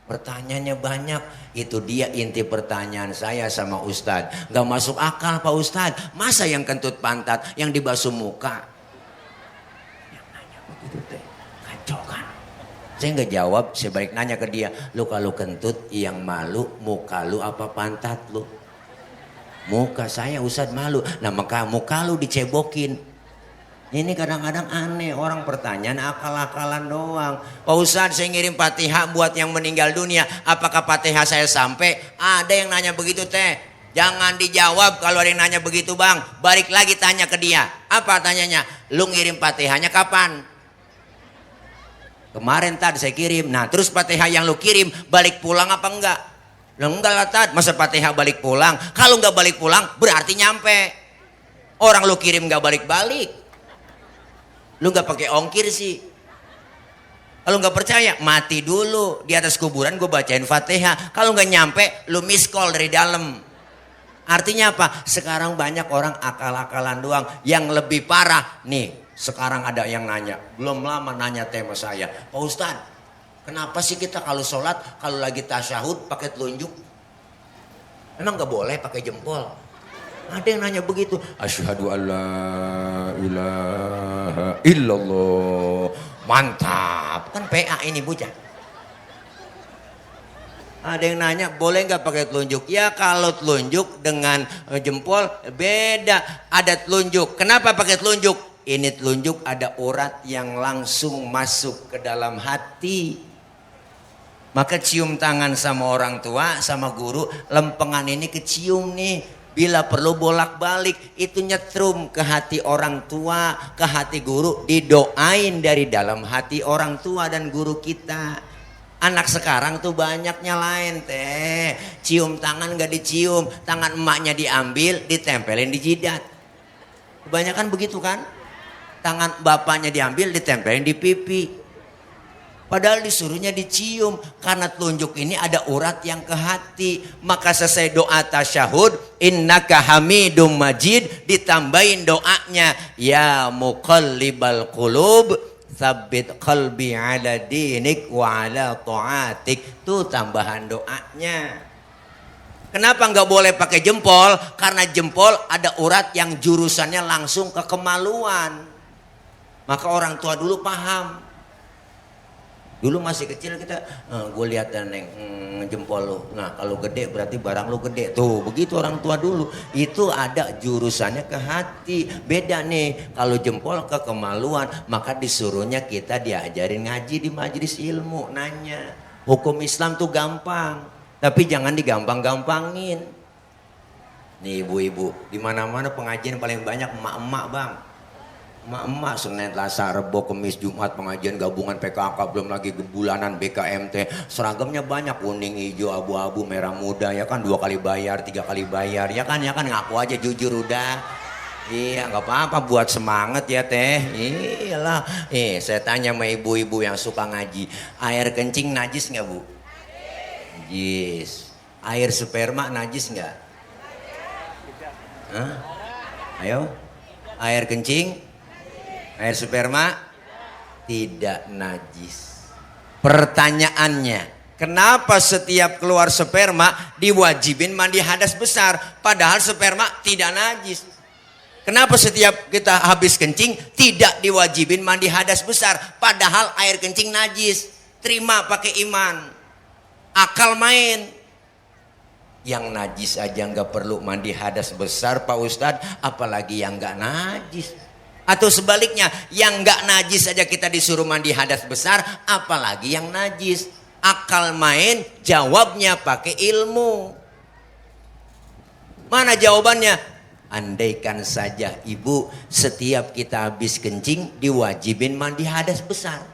Pertanyaannya banyak. Itu dia inti pertanyaan saya sama Ustadz. Gak masuk akal Pak Ustadz. Masa yang kentut pantat, yang dibasuh muka? Yang nanya begitu teh. Kacau kan? Saya nggak jawab, saya balik nanya ke dia. Lu kalau kentut yang malu muka lu apa pantat lu? Muka saya Ustadz malu. Nah muka lu dicebokin. Ini kadang-kadang aneh, orang pertanyaan akal-akalan doang. Pak Ustadz saya ngirim Fatihah buat yang meninggal dunia. Apakah Fatihah saya sampai? Ada yang nanya begitu teh. Jangan dijawab kalau ada yang nanya begitu bang. Balik lagi tanya ke dia. Apa tanyanya? Lu ngirim Fatihahnya kapan? Kemarin tadi saya kirim. Nah terus Fatihah yang lu kirim balik pulang apa enggak? Lah enggak lah tad. Masa Fatihah balik pulang? Kalau enggak balik pulang berarti nyampe. Orang lu kirim enggak balik-balik. Lu nggak pakai ongkir sih. Kalau nggak percaya mati dulu di atas kuburan gue bacain Fatihah. Kalau nggak nyampe lu miss call dari dalam. Artinya apa? Sekarang banyak orang akal-akalan doang. Yang lebih parah nih. Sekarang ada yang nanya. Belum lama nanya tema saya. Pak Ustadz, kenapa sih kita kalau sholat kalau lagi tasyahud pakai telunjuk? Memang nggak boleh pakai jempol. Ada yang nanya begitu. Asyhadu alla ilaha illallah. Mantap. Kan PA ini bocah. Ada yang nanya boleh nggak pakai telunjuk? Ya kalau telunjuk dengan jempol beda. Ada telunjuk. Kenapa pakai telunjuk? Ini telunjuk ada urat yang langsung masuk ke dalam hati. Maka cium tangan sama orang tua, sama guru. Lempengan ini kecium nih. Bila perlu bolak-balik itu nyetrum ke hati orang tua, ke hati guru, didoain dari dalam hati orang tua dan guru kita. Anak sekarang tuh banyak nyalain teh. Cium tangan gak dicium, tangan emaknya diambil, ditempelin di jidat. Kebanyakan begitu kan? Tangan bapaknya diambil, ditempelin di pipi. Padahal disuruhnya dicium. Karena telunjuk ini ada urat yang ke hati. Maka selesai doa tasyahud, innaka hamidum majid, ditambahin doanya, ya muqallibal qulub Tsabbit qalbi ala dinik wa ala ta'atik. Tuh tambahan doanya. Kenapa nggak boleh pakai jempol? Karena jempol ada urat yang jurusannya langsung ke kemaluan. Maka orang tua dulu paham. Dulu masih kecil kita, gue lihat neng jempol lu. Nah kalau gede berarti barang lu gede. Tuh begitu orang tua dulu. Itu ada jurusannya ke hati. Beda nih kalau jempol ke kemaluan. Maka disuruhnya kita diajarin ngaji di majelis ilmu. Nanya. Hukum Islam tuh gampang. Tapi jangan digampang-gampangin. Nih ibu-ibu. Dimana-mana pengajian paling banyak emak-emak bang. Emak-emak Senin, Selasa, Rebo, Kamis, Jumat pengajian gabungan PKK, belum lagi bulanan BKMT. Seragamnya banyak, kuning, hijau, abu-abu, merah muda, ya kan 2 kali bayar, 3 kali bayar, ya kan ngaku aja jujur udah. Iya nggak apa-apa buat semangat ya teh. Iyalah. Saya tanya sama ibu-ibu yang suka ngaji, air kencing najis nggak bu? Najis. Air sperma najis nggak? Hah? Ayo. Air kencing? Air sperma tidak najis. Pertanyaannya, kenapa setiap keluar sperma diwajibin mandi hadas besar padahal sperma tidak najis? Kenapa setiap kita habis kencing tidak diwajibin mandi hadas besar padahal air kencing najis? Terima pakai iman. Akal main. Yang najis aja nggak perlu mandi hadas besar Pak Ustadz, apalagi yang nggak najis. Atau sebaliknya, yang nggak najis aja kita disuruh mandi hadas besar, apalagi yang najis. Akal main, jawabnya pakai ilmu. Mana jawabannya? Andaikan saja ibu setiap kita habis kencing diwajibin mandi hadas besar.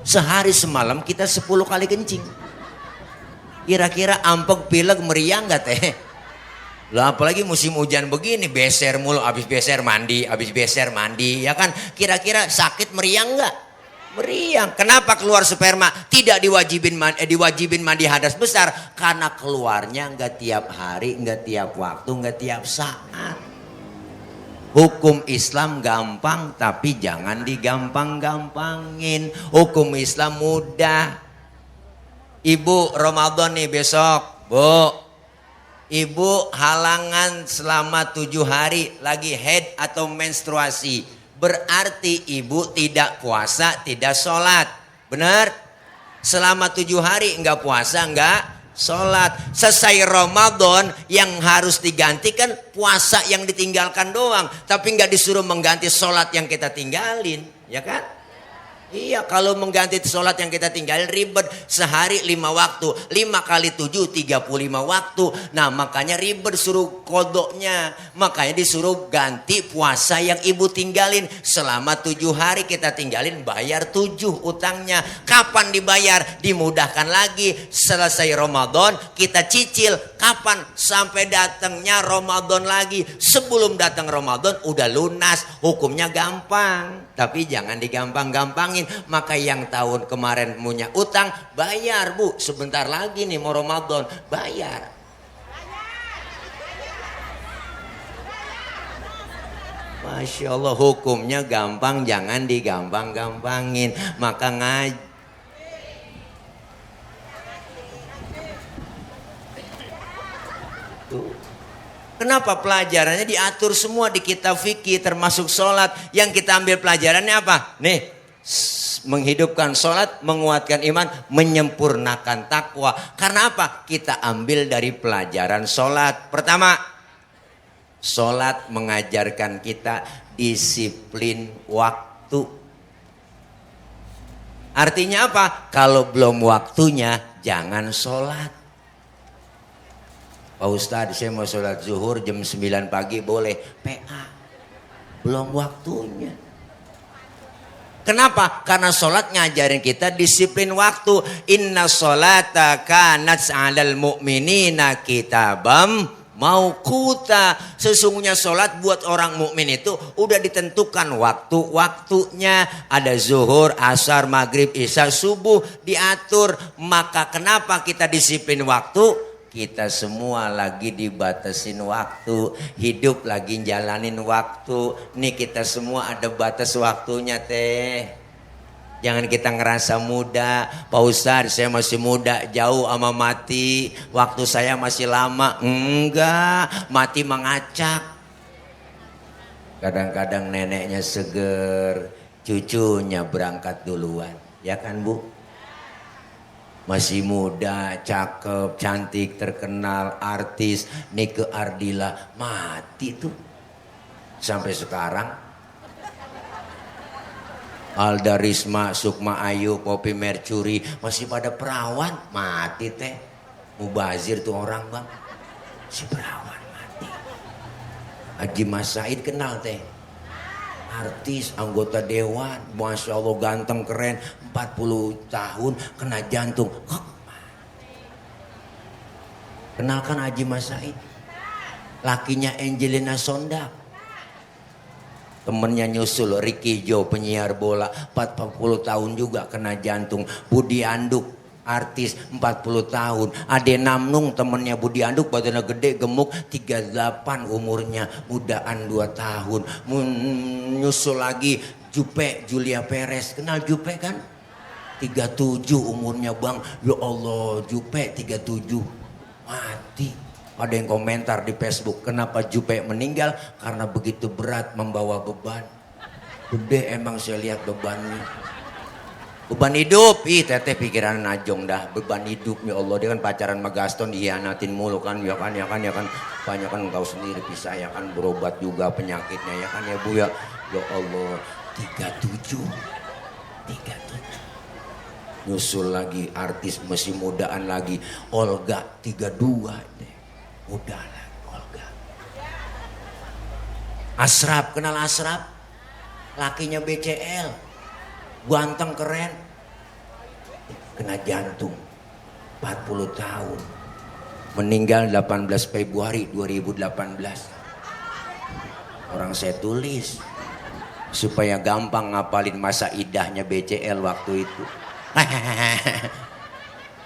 Sehari semalam kita 10 kali kencing. Kira-kira ampek pilek meriang nggak teh? Lah apalagi musim hujan begini, beser mulu, habis beser mandi, ya kan? Kira-kira sakit meriang nggak? Meriang. Kenapa keluar sperma tidak diwajibin mandi hadas besar? Karena keluarnya nggak tiap hari, nggak tiap waktu, nggak tiap saat. Hukum Islam gampang, tapi jangan digampang-gampangin. Hukum Islam mudah. Ibu Ramadan nih besok, bu. Ibu halangan selama 7 hari lagi haid atau menstruasi. Berarti ibu tidak puasa, tidak sholat. Benar? Selama 7 hari enggak puasa, enggak sholat. Selesai Ramadan yang harus digantikan puasa yang ditinggalkan doang. Tapi enggak disuruh mengganti sholat yang kita tinggalin. Ya kan? Iya, kalau mengganti sholat yang kita tinggalin ribet. Sehari 5 waktu, 5 kali 7 35 waktu. Nah makanya ribet suruh kodoknya. Makanya disuruh ganti puasa yang ibu tinggalin. Selama 7 hari kita tinggalin, bayar 7 utangnya. Kapan dibayar? Dimudahkan lagi. Selesai Ramadan kita cicil. Kapan? Sampai datangnya Ramadan lagi. Sebelum datang Ramadan udah lunas. Hukumnya gampang. Tapi jangan digampang-gampangin. Maka yang tahun kemarin punya utang, bayar bu. Sebentar lagi nih mau Ramadan, bayar. Masya Allah, hukumnya gampang, jangan digampang-gampangin. Maka ngaji. Kenapa pelajarannya diatur semua di kitab fikih termasuk sholat. Yang kita ambil pelajarannya apa? Nih, menghidupkan sholat, menguatkan iman, menyempurnakan takwa. Karena apa? Kita ambil dari pelajaran sholat. Pertama, sholat mengajarkan kita disiplin waktu. Artinya apa? Kalau belum waktunya jangan sholat. Pak Ustadz, saya mau sholat zuhur jam 9 pagi boleh. PA, belum waktunya. Kenapa? Karena sholat ngajarin kita disiplin waktu. Inna sholata kanat 'alal mu'minina kitabam mauquta. Sesungguhnya sholat buat orang mukmin itu udah ditentukan waktu-waktunya. Ada zuhur, asar, maghrib, isya, subuh diatur. Maka kenapa kita disiplin waktu? Kita semua lagi dibatasin waktu, hidup lagi jalanin waktu. Nih kita semua ada batas waktunya teh. Jangan kita ngerasa muda. Pak Ustadz saya masih muda, jauh sama mati. Waktu saya masih lama. Enggak, mati mengacak. Kadang-kadang neneknya seger, cucunya berangkat duluan. Ya kan Bu? Masih muda, cakep, cantik, terkenal, artis, Nike Ardila, mati tuh. Sampai sekarang. Alda Risma, Sukma Ayu, Poppy Mercury, masih pada perawan, mati teh. Mubazir tuh orang bang, si perawan mati. Haji Mas Said kenal teh. Artis, anggota dewan, Masya Allah ganteng keren, 40 tahun kena jantung. Kenalkan Haji Mas Said, lakinya Angelina Sondak, temennya nyusul Ricky Joe penyiar bola 40 tahun juga kena jantung. Budi Anduk artis 40 tahun. Ade Namnung temennya Budi Anduk badannya gede gemuk 38 umurnya, mudaan 2 tahun. Nyusul lagi Jupe Julia Perez, kenal Jupe kan? 37 umurnya bang. Ya Allah, Jupe 37 mati. Ada yang komentar di Facebook, kenapa Jupe meninggal? Karena begitu berat membawa beban. Gede emang saya lihat bebannya. Beban hidup, teteh pikiran najong dah. Beban hidup ya Allah, dia kan pacaran sama Gaston dihianatin mulu kan, ya kan. Banyak kan engkau sendiri bisa ya kan, berobat juga penyakitnya ya kan ya Bu ya. Ya Allah, 37. Nyusul lagi artis masih mudaan lagi, Olga 32 deh. Muda lagi Olga. Asraf, kenal Asraf? Lakinya BCL. Ganteng keren. Kena jantung 40 tahun. Meninggal 18 Februari 2018. Orang saya tulis supaya gampang ngapalin masa idahnya BCL waktu itu.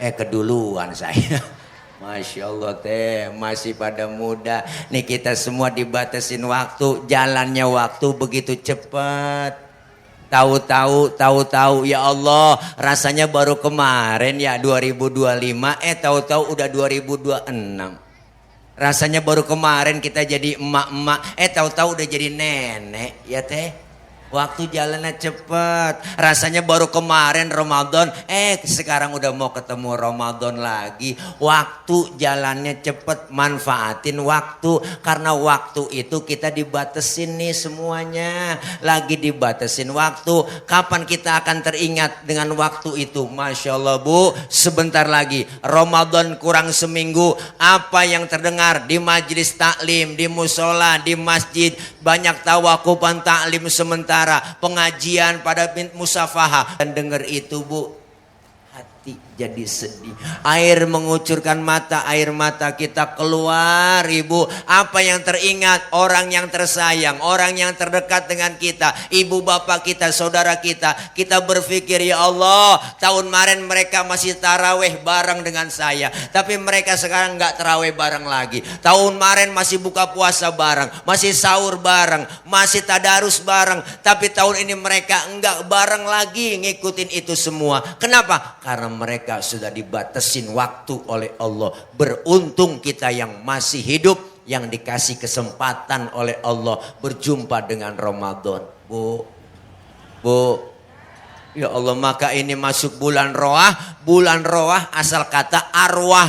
Keduluan saya. Masya Allah teh, masih pada muda. Nih kita semua dibatasin waktu, jalannya waktu begitu cepat. Tahu-tahu ya Allah, rasanya baru kemarin ya 2025, tahu-tahu udah 2026. Rasanya baru kemarin kita jadi emak-emak, tahu-tahu udah jadi nenek ya teh. Waktu jalannya cepet. Rasanya baru kemarin Ramadan, sekarang udah mau ketemu Ramadan lagi. Waktu jalannya cepet, manfaatin waktu. Karena waktu itu kita dibatesin nih semuanya. Lagi dibatesin waktu. Kapan kita akan teringat dengan waktu itu? Masya Allah Bu, sebentar lagi Ramadan kurang seminggu. Apa yang terdengar di majelis taklim, di musola, di masjid, banyak tawakufan taklim sementara, pengajian pada musafahah. Dan dengar itu Bu, hati jadi sedih. Air mengucurkan mata, air mata kita keluar Ibu. Apa yang teringat? Orang yang tersayang, orang yang terdekat dengan kita, ibu bapak kita, saudara kita. Kita berpikir ya Allah, tahun kemarin mereka masih taraweh bareng dengan saya, tapi mereka sekarang nggak taraweh bareng lagi. Tahun kemarin masih buka puasa bareng, masih sahur bareng, masih tadarus bareng, tapi tahun ini mereka enggak bareng lagi ngikutin itu semua. Kenapa? Karena mereka sudah dibatasin waktu oleh Allah. Beruntung kita yang masih hidup, yang dikasih kesempatan oleh Allah berjumpa dengan Ramadan. Bu, ya Allah, maka ini masuk bulan Roah. Bulan Roah asal kata arwah.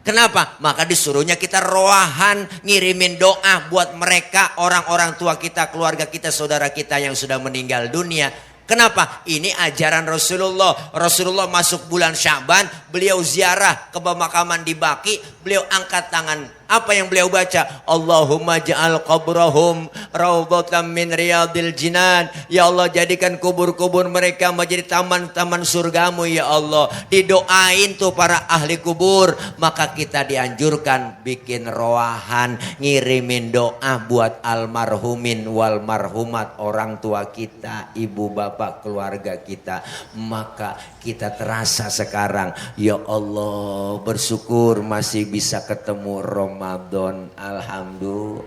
Kenapa? Maka disuruhnya kita roahan, ngirimin doa buat mereka, orang-orang tua kita, keluarga kita, saudara kita yang sudah meninggal dunia. Kenapa? Ini ajaran Rasulullah. Rasulullah masuk bulan Sya'ban, beliau ziarah ke pemakaman di Baqi, beliau angkat tangan Apa yang beliau baca? Allahumma ja'al qabrahum raudhatan min riyadil jinan. Ya Allah, jadikan kubur-kubur mereka menjadi taman-taman surgamu ya Allah. Didoain tuh para ahli kubur. Maka kita dianjurkan bikin roahan, ngirimin doa buat almarhumin wal marhumat, orang tua kita, ibu bapak, keluarga kita. Maka kita terasa sekarang, ya Allah, bersyukur masih bisa ketemu Ramadan. Alhamdulillah.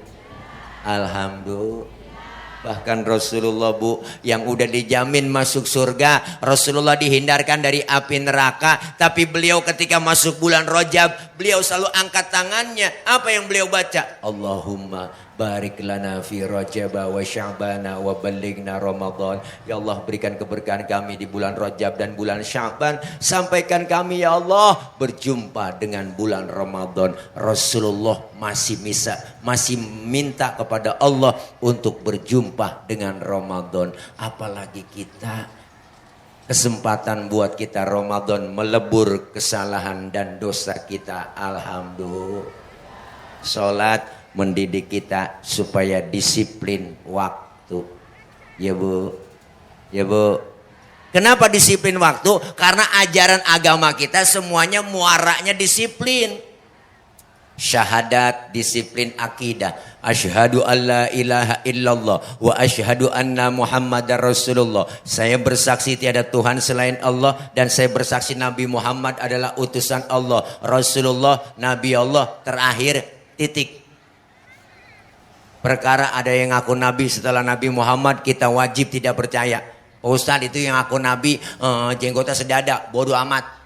Bahkan Rasulullah Bu, yang udah dijamin masuk surga, Rasulullah dihindarkan dari api neraka. Tapi beliau ketika masuk bulan Rajab, beliau selalu angkat tangannya. Apa yang beliau baca? Allahumma barik lana fi Rajab wa Sya'bana wa ballighna Ramadan. Ya Allah, berikan keberkahan kami di bulan Rajab dan bulan Sya'ban. Sampaikan kami ya Allah berjumpa dengan bulan Ramadan. Rasulullah masih minta kepada Allah untuk berjumpa dengan Ramadan. Apalagi kita, kesempatan buat kita Ramadan melebur kesalahan dan dosa kita. Alhamdulillah. Salat mendidik kita supaya disiplin waktu. Ya Bu. Ya Bu. Kenapa disiplin waktu? Karena ajaran agama kita semuanya muaranya disiplin. Syahadat, disiplin akidah. Asyhadu alla ilaha illallah wa asyhadu anna Muhammadar Rasulullah. Saya bersaksi tiada Tuhan selain Allah dan saya bersaksi Nabi Muhammad adalah utusan Allah, Rasulullah, Nabi Allah terakhir, titik. Perkara ada yang ngaku Nabi setelah Nabi Muhammad, kita wajib tidak percaya. Ustadz itu yang ngaku Nabi, jenggotnya sedadak, bodoh amat.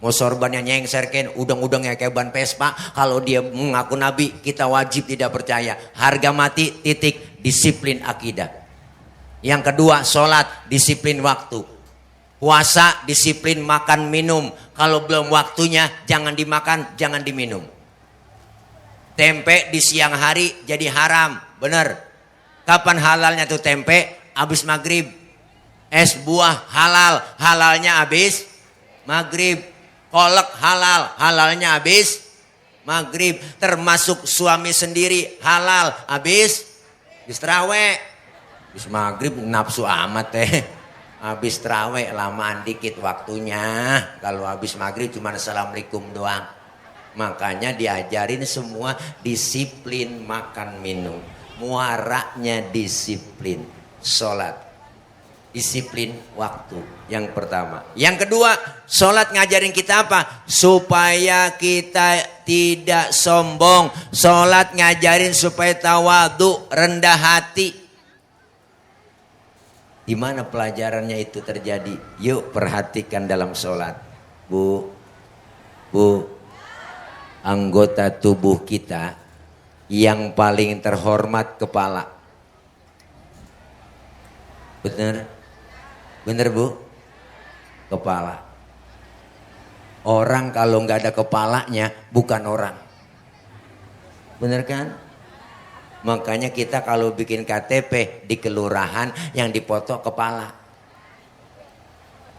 Mau sorbannya nyengserken, udang-udangnya kayak ban Vespa. Kalau dia mengaku Nabi, kita wajib tidak percaya. Harga mati, titik. Disiplin akidah. Yang kedua, sholat, disiplin waktu. Puasa, disiplin makan minum. Kalau belum waktunya, jangan dimakan, jangan diminum. Tempe di siang hari jadi haram, bener. Kapan halalnya tuh tempe? Habis maghrib. Es buah halal, halalnya habis maghrib. Kolak halal, halalnya habis maghrib. Termasuk suami sendiri halal, habis terawih. Habis maghrib nafsu amat Habis terawih lamaan dikit waktunya. Kalau habis maghrib cuma assalamualaikum doang. Makanya diajarin semua disiplin makan minum. Muaranya disiplin. Sholat, disiplin waktu. Yang pertama. Yang kedua, sholat ngajarin kita apa? Supaya kita tidak sombong. Sholat ngajarin supaya tawadu, rendah hati. Di mana pelajarannya itu terjadi? Yuk perhatikan dalam sholat. Bu. Anggota tubuh kita yang paling terhormat kepala. Bener? Bener Bu? Kepala. Orang kalau nggak ada kepalanya bukan orang. Bener kan? Makanya kita kalau bikin KTP di kelurahan yang dipoto kepala.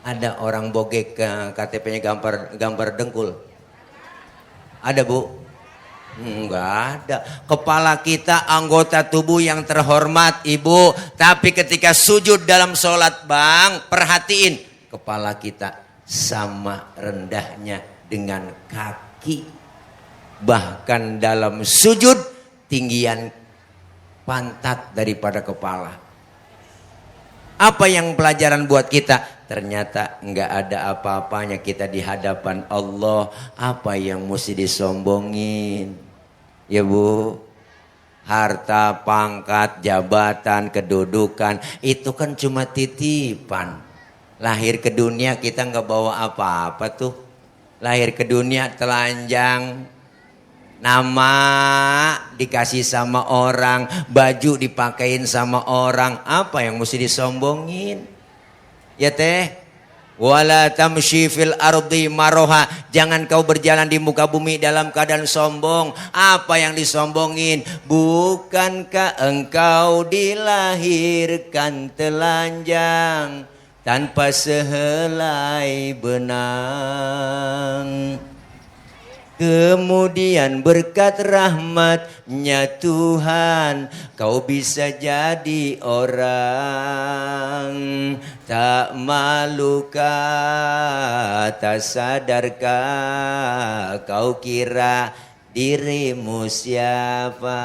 Ada orang bogek KTP-nya gambar dengkul. Ada Bu? Enggak ada. Kepala kita anggota tubuh yang terhormat Ibu. Tapi ketika sujud dalam sholat Bang, perhatiin. Kepala kita sama rendahnya dengan kaki. Bahkan dalam sujud tinggian pantat daripada kepala. Apa yang pelajaran buat kita? Ternyata enggak ada apa-apanya kita di hadapan Allah. Apa yang mesti disombongin? Ya Bu, harta, pangkat, jabatan, kedudukan itu kan cuma titipan. Lahir ke dunia kita enggak bawa apa-apa tuh. Lahir ke dunia telanjang. Nama dikasih sama orang, baju dipakein sama orang. Apa yang mesti disombongin? Ya teh, wala tamshi fil ardi maroha. Jangan kau berjalan di muka bumi dalam keadaan sombong. Apa yang disombongin? Bukankah engkau dilahirkan telanjang tanpa sehelai benang? Kemudian berkat rahmatnya Tuhan, kau bisa jadi orang. Tak malukah, tak sadarkah, kau kira dirimu siapa?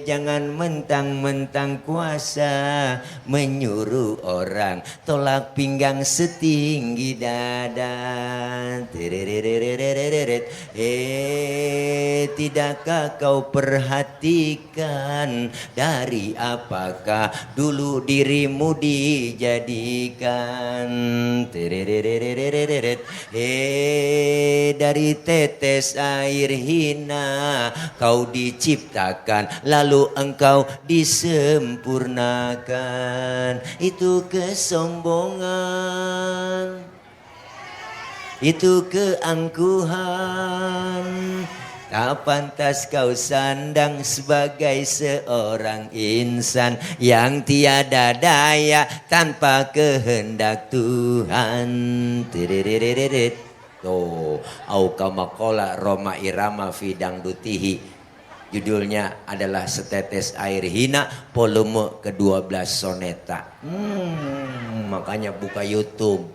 Jangan mentang-mentang kuasa menyuruh orang tolak pinggang setinggi dada. Tidakkah kau perhatikan dari apakah dulu dirimu dijadikan? Dari tetes air hina kau diciptakan, lalu engkau disempurnakan. Itu kesombongan, itu keangkuhan. Tak pantas kau sandang sebagai seorang insan yang tiada daya tanpa kehendak Tuhan. Tuh, au kama qala Roma Irama fi dangdutihi. Judulnya adalah Setetes Air Hina, volume ke-12 soneta. Makanya buka YouTube.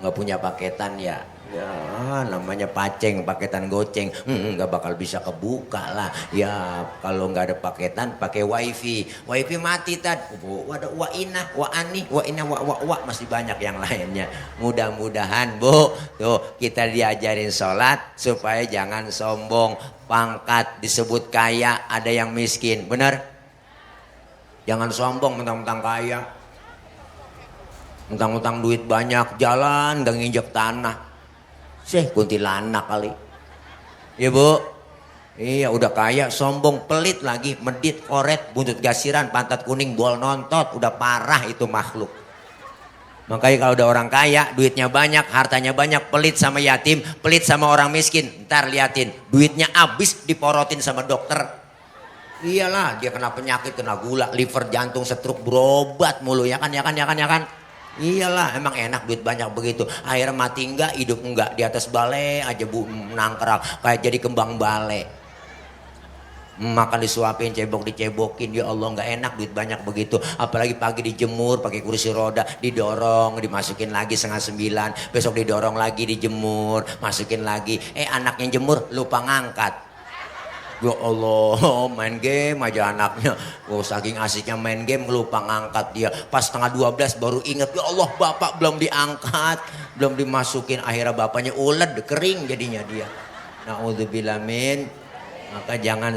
Nggak punya paketan ya. Ya namanya paceng, paketan goceng, nggak bakal bisa kebuka lah. Ya kalau nggak ada paketan pakai wifi mati tad. Ada wa ina, wa ani, wa ina, wa masih banyak yang lainnya. Mudah-mudahan Bu, tuh kita diajarin sholat supaya jangan sombong. Pangkat disebut kaya, ada yang miskin, benar? Jangan sombong mentang-mentang kaya, mentang-mentang duit banyak, jalan gak nginjek tanah. Kuntilanak kali. Ya Bu. Iya udah kaya sombong, pelit lagi, medit, koret, buntut gasiran, pantat kuning, bol nontot. Udah parah itu makhluk. Makanya kalau udah orang kaya, duitnya banyak, hartanya banyak, pelit sama yatim, pelit sama orang miskin. Ntar liatin, duitnya habis diporotin sama dokter. Iyalah dia kena penyakit, kena gula, liver, jantung, stroke, berobat mulu. Ya kan. Iyalah emang enak duit banyak begitu. Akhirnya mati enggak, hidup enggak. Di atas balai aja Bu nangkrak. Kayak jadi kembang balai. Makan disuapin, cebok dicebokin. Ya Allah enggak enak duit banyak begitu. Apalagi pagi dijemur pakai kursi roda. Didorong, dimasukin lagi 8:30. Besok didorong lagi, dijemur. Masukin lagi. Anaknya jemur lupa ngangkat. Ya Allah, main game aja anaknya. Saking asiknya main game lupa ngangkat dia. Pas 11:30 baru ingat, ya Allah bapak belum diangkat, belum dimasukin. Akhirnya bapaknya uled, kering jadinya dia. Na'udzubillah min. Maka jangan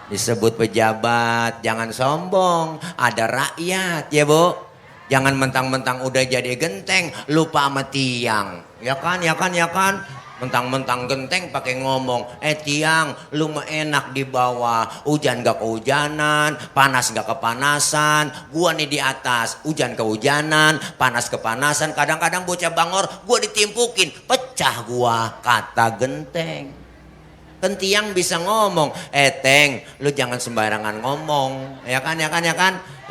disebut pejabat, jangan sombong. Ada rakyat ya Bu. Jangan mentang-mentang udah jadi genteng lupa sama tiang. Ya kan. Mentang-mentang genteng pakai ngomong, tiang lu mah enak di bawah, hujan gak kehujanan, panas gak kepanasan, gua nih di atas, hujan kehujanan, panas kepanasan, kadang-kadang bocah bangor gua ditimpukin, pecah gua, kata genteng. Kan tiang bisa ngomong, Teng lu jangan sembarangan ngomong, ya kan.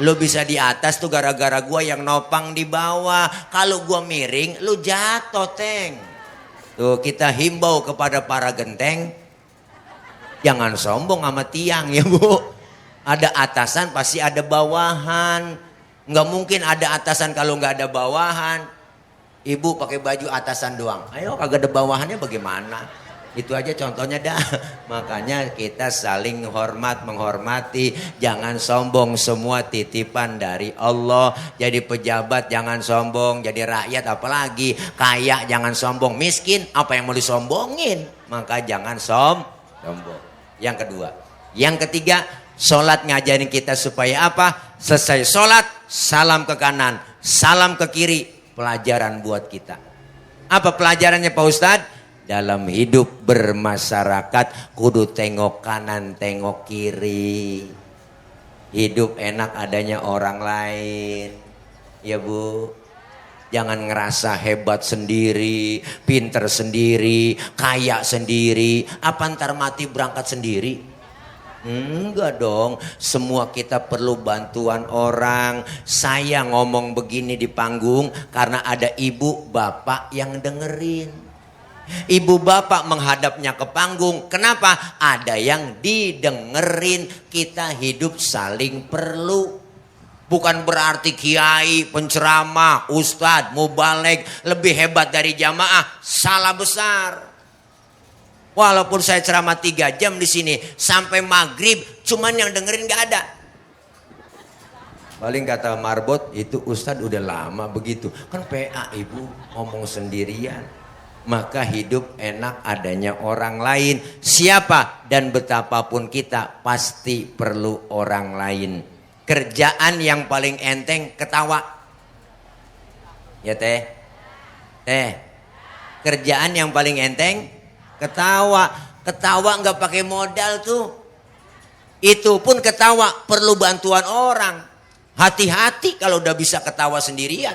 Lu bisa di atas tuh gara-gara gua yang nopang di bawah, kalau gua miring lu jatuh Teng. Tuh kita himbau kepada para genteng, jangan sombong sama tiang ya Bu. Ada atasan pasti ada bawahan. Nggak mungkin ada atasan kalau nggak ada bawahan. Ibu pakai baju atasan doang. Ayo kagak ada bawahannya bagaimana? Itu aja contohnya dah. Makanya kita saling menghormati. Jangan sombong, semua titipan dari Allah. Jadi pejabat jangan sombong, jadi rakyat apalagi. Kaya jangan sombong, miskin apa yang mau disombongin. Maka jangan sombong. Yang kedua. Yang ketiga, sholat ngajarin kita supaya apa? Selesai sholat, salam ke kanan, salam ke kiri. Pelajaran buat kita. Apa pelajarannya Pak Ustadz? Dalam hidup bermasyarakat kudu tengok kanan tengok kiri. Hidup enak adanya orang lain. Ya Bu. Jangan ngerasa hebat sendiri, pinter sendiri, kaya sendiri. Apa ntar mati berangkat sendiri? Enggak dong, semua kita perlu bantuan orang. Saya ngomong begini di panggung karena ada ibu bapak yang dengerin. Ibu bapak menghadapnya ke panggung. Kenapa? Ada yang didengerin. Kita hidup saling perlu. Bukan berarti kiai, penceramah, ustadz, mubaligh lebih hebat dari jamaah. Salah besar. Walaupun saya ceramah 3 jam di sini sampai maghrib, cuman yang dengerin gak ada. Paling kata Marbot, itu ustadz udah lama begitu. Kan PA ibu ngomong sendirian. Maka hidup enak adanya orang lain. Siapa dan betapapun kita pasti perlu orang lain. Kerjaan yang paling enteng ketawa. Ya teh. Kerjaan yang paling enteng ketawa. Ketawa nggak pakai modal tuh. Itu pun ketawa perlu bantuan orang. Hati-hati kalau udah bisa ketawa sendirian.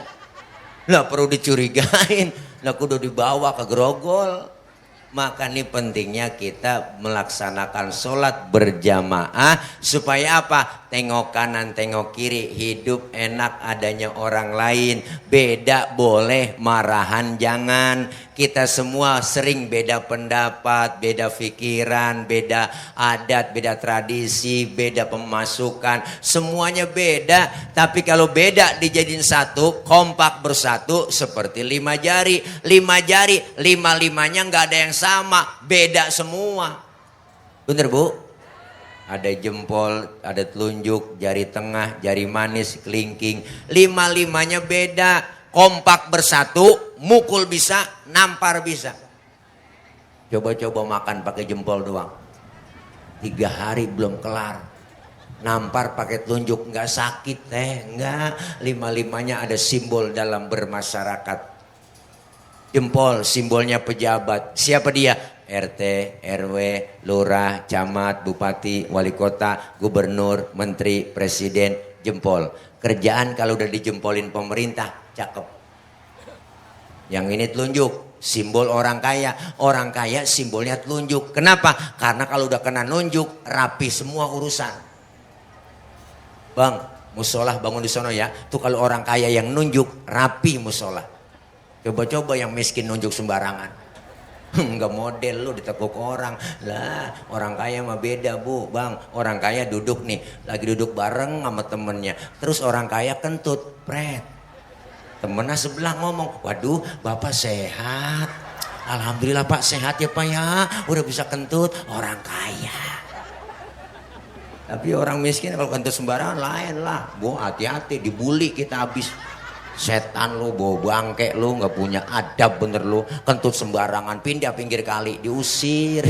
Lah perlu dicurigain. Lah kudu dibawa ke grogol. Maka ini pentingnya kita melaksanakan sholat berjamaah. Supaya apa? Tengok kanan, tengok kiri. Hidup enak adanya orang lain. Beda boleh, marahan jangan. Kita semua sering beda pendapat, beda pikiran, beda adat, beda tradisi, beda pemasukan. Semuanya beda. Tapi kalau beda dijadiin satu, kompak bersatu seperti 5 jari. 5 jari, 5-5-nya nggak ada yang sama, beda semua. Bener bu? Ada jempol, ada telunjuk, jari tengah, jari manis, kelingking. 5-5-nya beda. Kompak bersatu, mukul bisa, nampar bisa. Coba-coba makan pakai jempol doang. 3 hari belum kelar. Nampar pakai telunjuk nggak sakit nggak. 5-5-nya ada simbol dalam bermasyarakat. Jempol simbolnya pejabat. Siapa dia? RT, RW, lurah, camat, bupati, wali kota, gubernur, menteri, presiden, jempol. Kerjaan kalau udah dijempolin pemerintah, cakep. Yang ini telunjuk, simbol orang kaya. Orang kaya simbolnya telunjuk. Kenapa? Karena kalau udah kena nunjuk, rapi semua urusan. Bang, musolah bangun di sono ya. Tuh kalau orang kaya yang nunjuk, rapi musolah. Coba-coba yang miskin nunjuk sembarangan. Enggak model lu ditekuk orang. Lah orang kaya mah beda bu bang. Orang kaya duduk nih. Lagi duduk bareng sama temennya. Terus orang kaya kentut. Pret. Temennya sebelah ngomong. Waduh bapak sehat. Alhamdulillah pak sehat ya pak ya. Udah bisa kentut. Orang kaya. Tapi orang miskin kalau kentut sembarangan lain lah. Bu hati-hati dibully kita habis. Setan lu, bawa bangke lu, nggak punya adab bener lu, kentut sembarangan, pindah pinggir kali, diusir.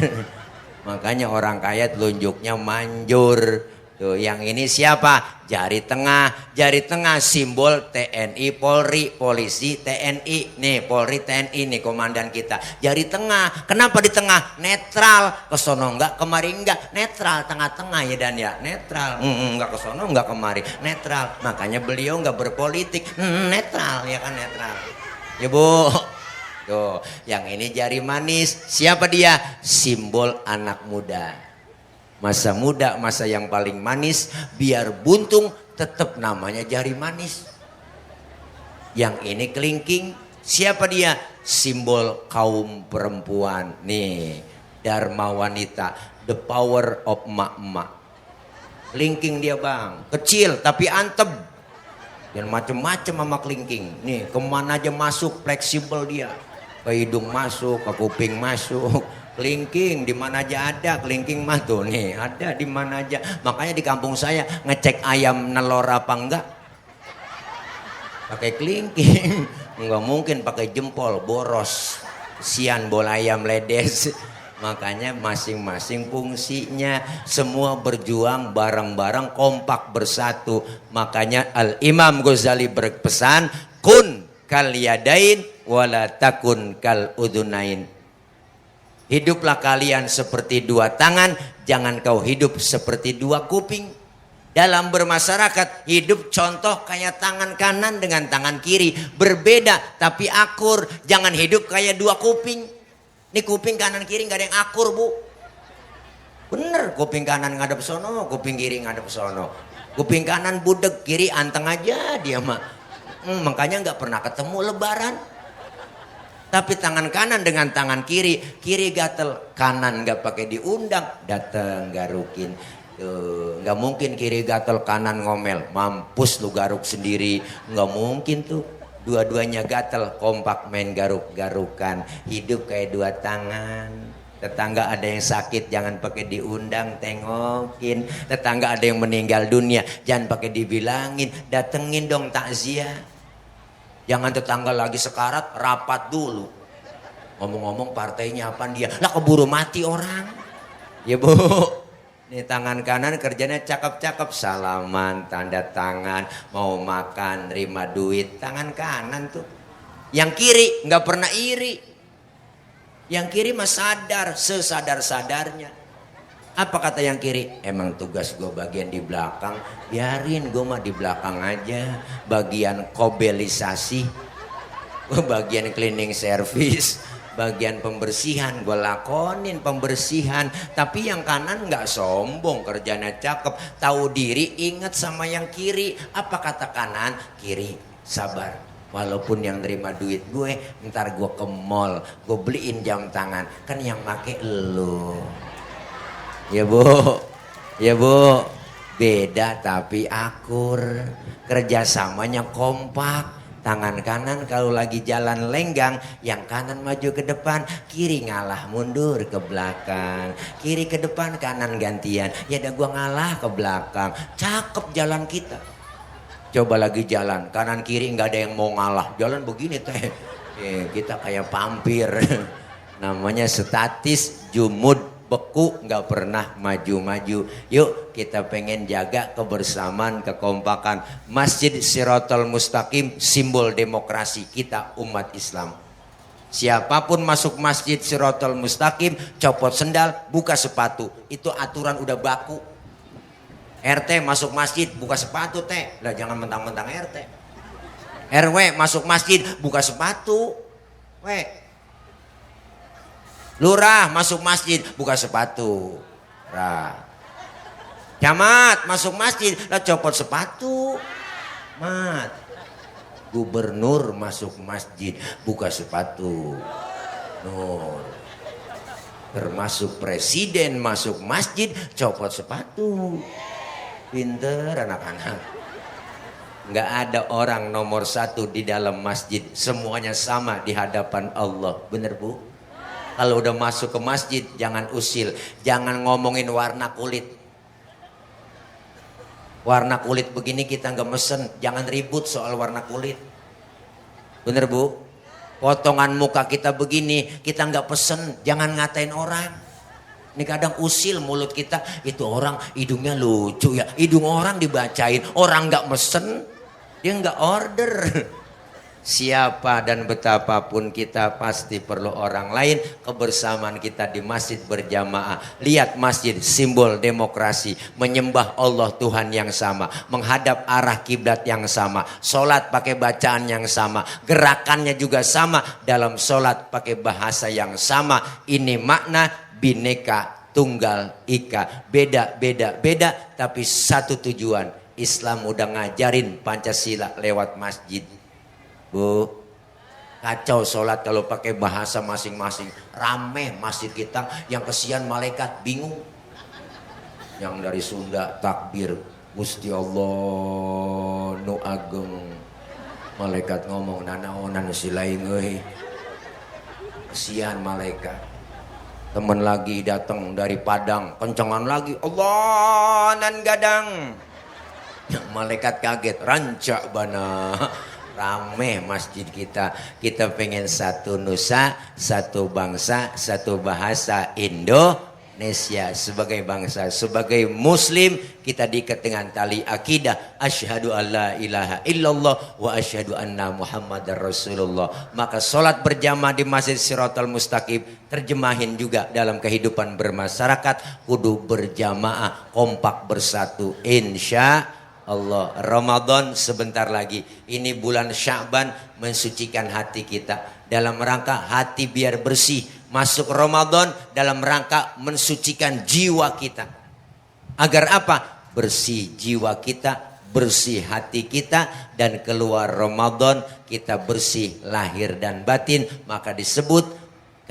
Makanya orang kaya telunjuknya manjur. Tuh yang ini siapa? Jari tengah simbol TNI, Polri, polisi, TNI. Nih Polri, TNI nih komandan kita. Jari tengah, kenapa di tengah? Netral, kesono enggak, kemari enggak. Netral, tengah-tengah ya dan ya, netral. Enggak kesono, enggak kemari, netral. Makanya beliau enggak berpolitik, netral ya kan netral. Ya bu. Tuh, yang ini jari manis. Siapa dia? Simbol anak muda. Masa muda, masa yang paling manis, biar buntung tetap namanya jari manis. Yang ini kelingking, siapa dia? Simbol kaum perempuan. Nih, Dharma wanita, the power of emak-emak. Kelingking dia bang, kecil tapi antep. Dan macem-macem sama kelingking. Nih, kemana aja masuk, fleksibel dia. Ke hidung masuk, ke kuping masuk. Kelingking di mana aja ada, kelingking mah tuh nih ada di mana aja. Makanya di kampung saya ngecek ayam nelor apa enggak pakai kelingking. Enggak mungkin pakai jempol boros. Sian bola ayam ledes. Makanya masing-masing fungsinya, semua berjuang bareng-bareng kompak bersatu. Makanya Al Imam Ghazali berpesan, kun kal yadain wala takun kal udunain. Hiduplah kalian seperti 2 tangan, jangan kau hidup seperti 2 kuping. Dalam bermasyarakat, hidup contoh kayak tangan kanan dengan tangan kiri. Berbeda tapi akur, jangan hidup kayak 2 kuping. Ini kuping kanan kiri gak ada yang akur bu. Bener, kuping kanan ngadep sono, kuping kiri ngadep sono. Kuping kanan budek, kiri anteng aja dia mah. Makanya nggak pernah ketemu lebaran. Tapi tangan kanan dengan tangan kiri, kiri gatel, kanan nggak pakai diundang, dateng garukin. Tuh, nggak mungkin kiri gatel kanan ngomel, mampus lu garuk sendiri, nggak mungkin tuh. Dua-duanya gatel, kompak main garuk-garukan, hidup kayak dua tangan. Tetangga ada yang sakit jangan pakai diundang, tengokin. Tetangga ada yang meninggal dunia jangan pakai dibilangin, datengin dong takziah. Jangan tetangga lagi sekarat rapat dulu. Ngomong-ngomong partainya apa dia? Lah keburu mati orang. Ya bu, ini tangan kanan kerjanya cakep-cakep, salaman, tanda tangan, mau makan, terima duit, tangan kanan tuh. Yang kiri nggak pernah iri. Yang kiri mah sadar, sesadar-sadarnya. Apa kata yang kiri? Emang tugas gue bagian di belakang, biarin gue mah di belakang aja. Bagian kobelisasi, bagian cleaning service, bagian pembersihan gue lakonin pembersihan. Tapi yang kanan nggak sombong, kerjanya cakep, tahu diri, ingat sama yang kiri. Apa kata kanan? Kiri sabar. Walaupun yang nerima duit gue, ntar gue ke mall, gue beliin jam tangan, kan yang make elu. Ya bu, ya bu, beda tapi akur, kerjasamanya kompak. Tangan kanan kalau lagi jalan lenggang, yang kanan maju ke depan, kiri ngalah mundur ke belakang, kiri ke depan, kanan gantian. Ya dah gue ngalah ke belakang, cakep jalan kita. Coba lagi jalan kanan kiri nggak ada yang mau ngalah, jalan begini teh, kita kayak pampir. Namanya statis, jumud, beku, nggak pernah maju-maju. Yuk kita pengen jaga kebersamaan, kekompakan. Masjid Shirathul Mustaqim simbol demokrasi kita umat Islam. Siapapun masuk Masjid Shirathul Mustaqim, copot sendal, buka sepatu, itu aturan udah baku. RT masuk masjid buka sepatu teh, lah jangan mentang-mentang RT. RW masuk masjid buka sepatu, Lurah masuk masjid buka sepatu, Camat masuk masjid lah copot sepatu, mat. Gubernur masuk masjid buka sepatu, nur. Termasuk presiden masuk masjid copot sepatu. Pinter anak-anak. Nggak ada orang nomor satu di dalam masjid, semuanya sama di hadapan Allah. Bener bu? Kalau udah masuk ke masjid jangan usil, jangan ngomongin warna kulit. Warna kulit begini kita nggak mesen, jangan ribut soal warna kulit. Bener bu? Potongan muka kita begini kita nggak pesen, jangan ngatain orang. Ini kadang usil mulut kita, itu orang hidungnya lucu ya, hidung orang dibacain, orang nggak mesen, dia nggak order. Siapa dan betapapun kita pasti perlu orang lain. Kebersamaan kita di masjid berjamaah. Lihat masjid, simbol demokrasi. Menyembah Allah Tuhan yang sama. Menghadap arah kiblat yang sama. Sholat pakai bacaan yang sama. Gerakannya juga sama. Dalam sholat pakai bahasa yang sama. Ini makna bineka tunggal ika. Beda tapi satu tujuan. Islam udah ngajarin Pancasila lewat masjid. Bu, kacau sholat kalau pakai bahasa masing-masing. Rame masjid kita, yang kesian malaikat bingung. Yang dari Sunda takbir, Gusti Allah nu ageng. Malaikat ngomong nanaonan silaing euy. Kesian malaikat. Temen lagi datang dari Padang, kencengan lagi, Allah nan gadang. Malaikat kaget, rancak bana. Rame masjid kita. Kita pengen satu nusa, satu bangsa, satu bahasa, Indonesia. Sebagai bangsa, sebagai muslim, kita diikat dengan tali akidah. Asyhadu alla ilaha illallah wa asyhadu anna muhammadar rasulullah. Maka sholat berjamaah di Masjid Shirathul Mustaqim terjemahin juga dalam kehidupan bermasyarakat. Kudu berjamaah, kompak bersatu, insya Allah. Ramadan sebentar lagi. Ini bulan Sya'ban, mensucikan hati kita dalam rangka hati biar bersih, Masuk Ramadan dalam rangka mensucikan jiwa kita. Agar apa? Bersih jiwa kita, bersih hati kita, dan keluar Ramadan kita bersih lahir dan batin. Maka disebut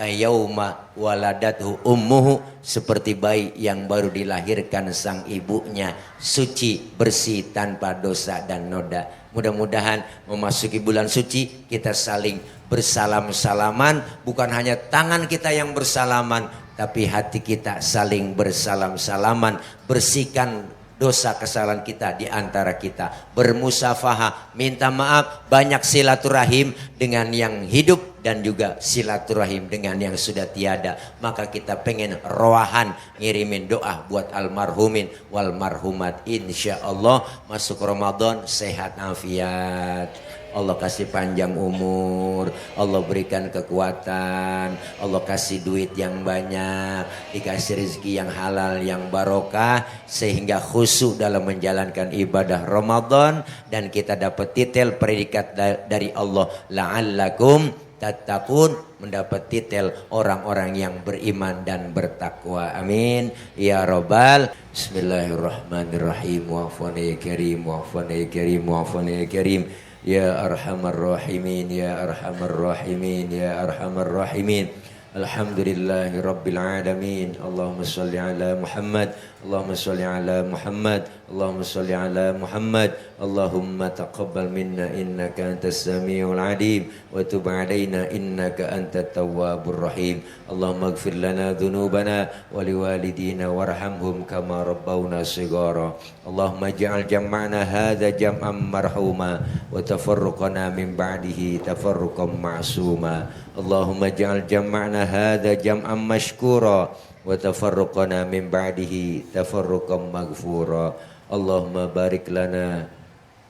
kayauma waladathu ummuhu, seperti bayi yang baru dilahirkan sang ibunya, suci, bersih, tanpa dosa dan noda. Mudah-mudahan memasuki bulan suci kita saling bersalam-salaman, bukan hanya tangan kita yang bersalaman, tapi hati kita saling bersalam-salaman. Bersihkan dosa kesalahan kita di antara kita, bermusafahah, minta maaf, banyak silaturahim dengan yang hidup dan juga silaturahim dengan yang sudah tiada. Maka kita pengen roahan ngirimin doa buat almarhumin wal marhumat. Insyaallah masuk Ramadan sehat afiat, Allah kasih panjang umur, Allah berikan kekuatan, Allah kasih duit yang banyak, dikasih rezeki yang halal, yang barokah, sehingga khusyuk dalam menjalankan ibadah Ramadan, dan kita dapat titel predikat dari Allah, la'allakum tattaqun, mendapat titel orang-orang yang beriman dan bertakwa. Amin ya robbal. Bismillahirrahmanirrahim. Wa'afani karim, wa'afani karim, wa'afani karim. Ya arhamar rahimin, ya arhamar rahimin, ya arhamar rahimin. Alhamdulillahi rabbil alamin. Allahumma salli ala Muhammad, Allahumma salli ala Muhammad, Allahumma salli ala Muhammad. Allahumma taqabbal minna innaka antas samiul alim, wa tub alaina innaka antat tawwabur rahim. Allahumma ighfir lana dhunubana wa liwalidina warhamhum kama rabbawna shighara. Allahumma ij'al jam'ana hadza jam'an marhuma wa tafarruqana min ba'dihi tafarruqan ma'suma. Allahumma ij'al jam'ana hadza jam'an mashkura wa tafarruqana min ba'dihi tafarruqan maghfura. Allahumma barik lana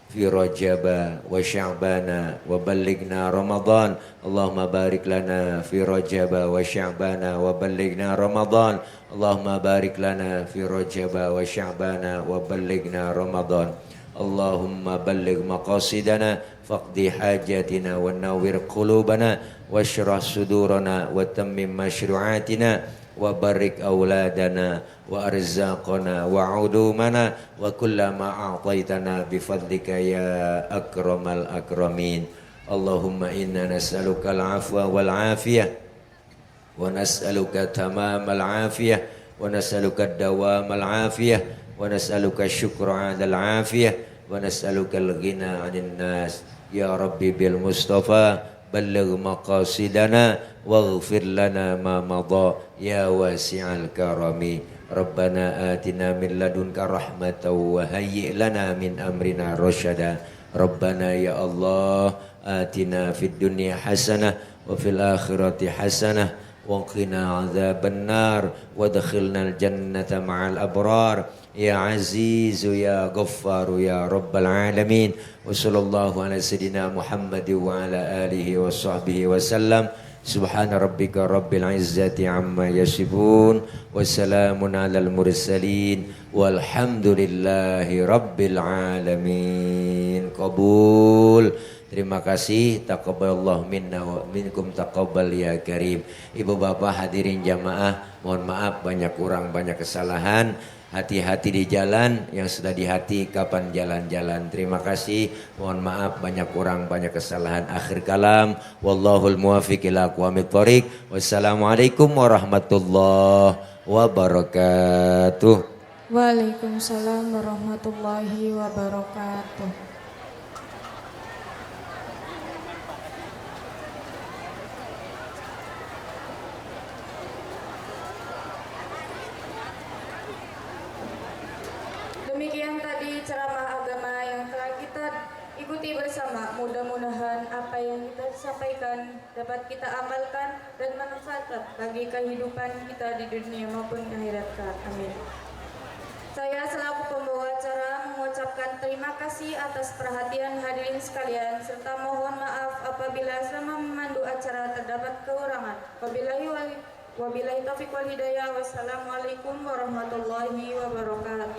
fi Rajaba wa Sya'bana wa ballighna Ramadan. Allahumma barik lana fi Rajaba wa Sya'bana wa ballighna Ramadan. Allahumma barik lana fi Rajaba wa Sya'bana wa ballighna Ramadan. Allahumma balligh maqasidana faqdi hajatina wa nawwir qulubana washrah sudurana wa tammim mashru'atina wa barik auladana wa arzaqana wa udumana wa kullama a'taitana bifadlika ya akramal akramin. Allahumma inna nas'aluka al-afwa wal afiyah wa nas'aluka tamamal afiyah wa nas'aluka ad-dawamal afiyah wa nas'aluka syukra 'alal afiyah wa nas'aluka al-ghina 'anil nas. Ya Rabbi bil Mustafa balligh maqasidana waghfir lana ma madha ya wasi'al karami. Rabbana atina min ladunka rahmatan wa hayyi' lana min amrina rasyada. Rabbana ya Allah atina fid dunya hasanah wa fil akhirati hasanah wa qina adzabannar wa adkhilnal jannata ma'al abrar. Ya Azizu ya Ghaffaru ya Rabbal Alamin. Wa sallallahu ala sayyidina Muhammad wa ala alihi wa sahbihi wa sallam. Subhana rabbika rabbil izzati amma yasifun. Wassalamun alal mursalin. Walhamdulillahi rabbil alamin. Qabul. Terima kasih. Taqabbalallahu minna wa minkum taqabbal ya karim. Ibu bapak hadirin jamaah, mohon maaf banyak kurang, banyak kesalahan. Hati-hati di jalan, yang sudah di hati kapan jalan-jalan. Terima kasih. Mohon maaf banyak kurang, banyak kesalahan. Akhir kalam, wallahul muwaffiq ila aqwamit thoriq. Wassalamualaikum warahmatullahi wabarakatuh. Waalaikumsalam warahmatullahi wabarakatuh. Demikian tadi ceramah agama yang telah kita ikuti bersama. Mudah-mudahan apa yang kita sampaikan dapat kita amalkan dan bermanfaat bagi kehidupan kita di dunia maupun akhirat. Amin. Saya selaku pembawa acara mengucapkan terima kasih atas perhatian hadirin sekalian, serta mohon maaf apabila selama memandu acara terdapat kekurangan. Wabillahi taufiq wal hidayah. Wassalamualaikum warahmatullahi wabarakatuh.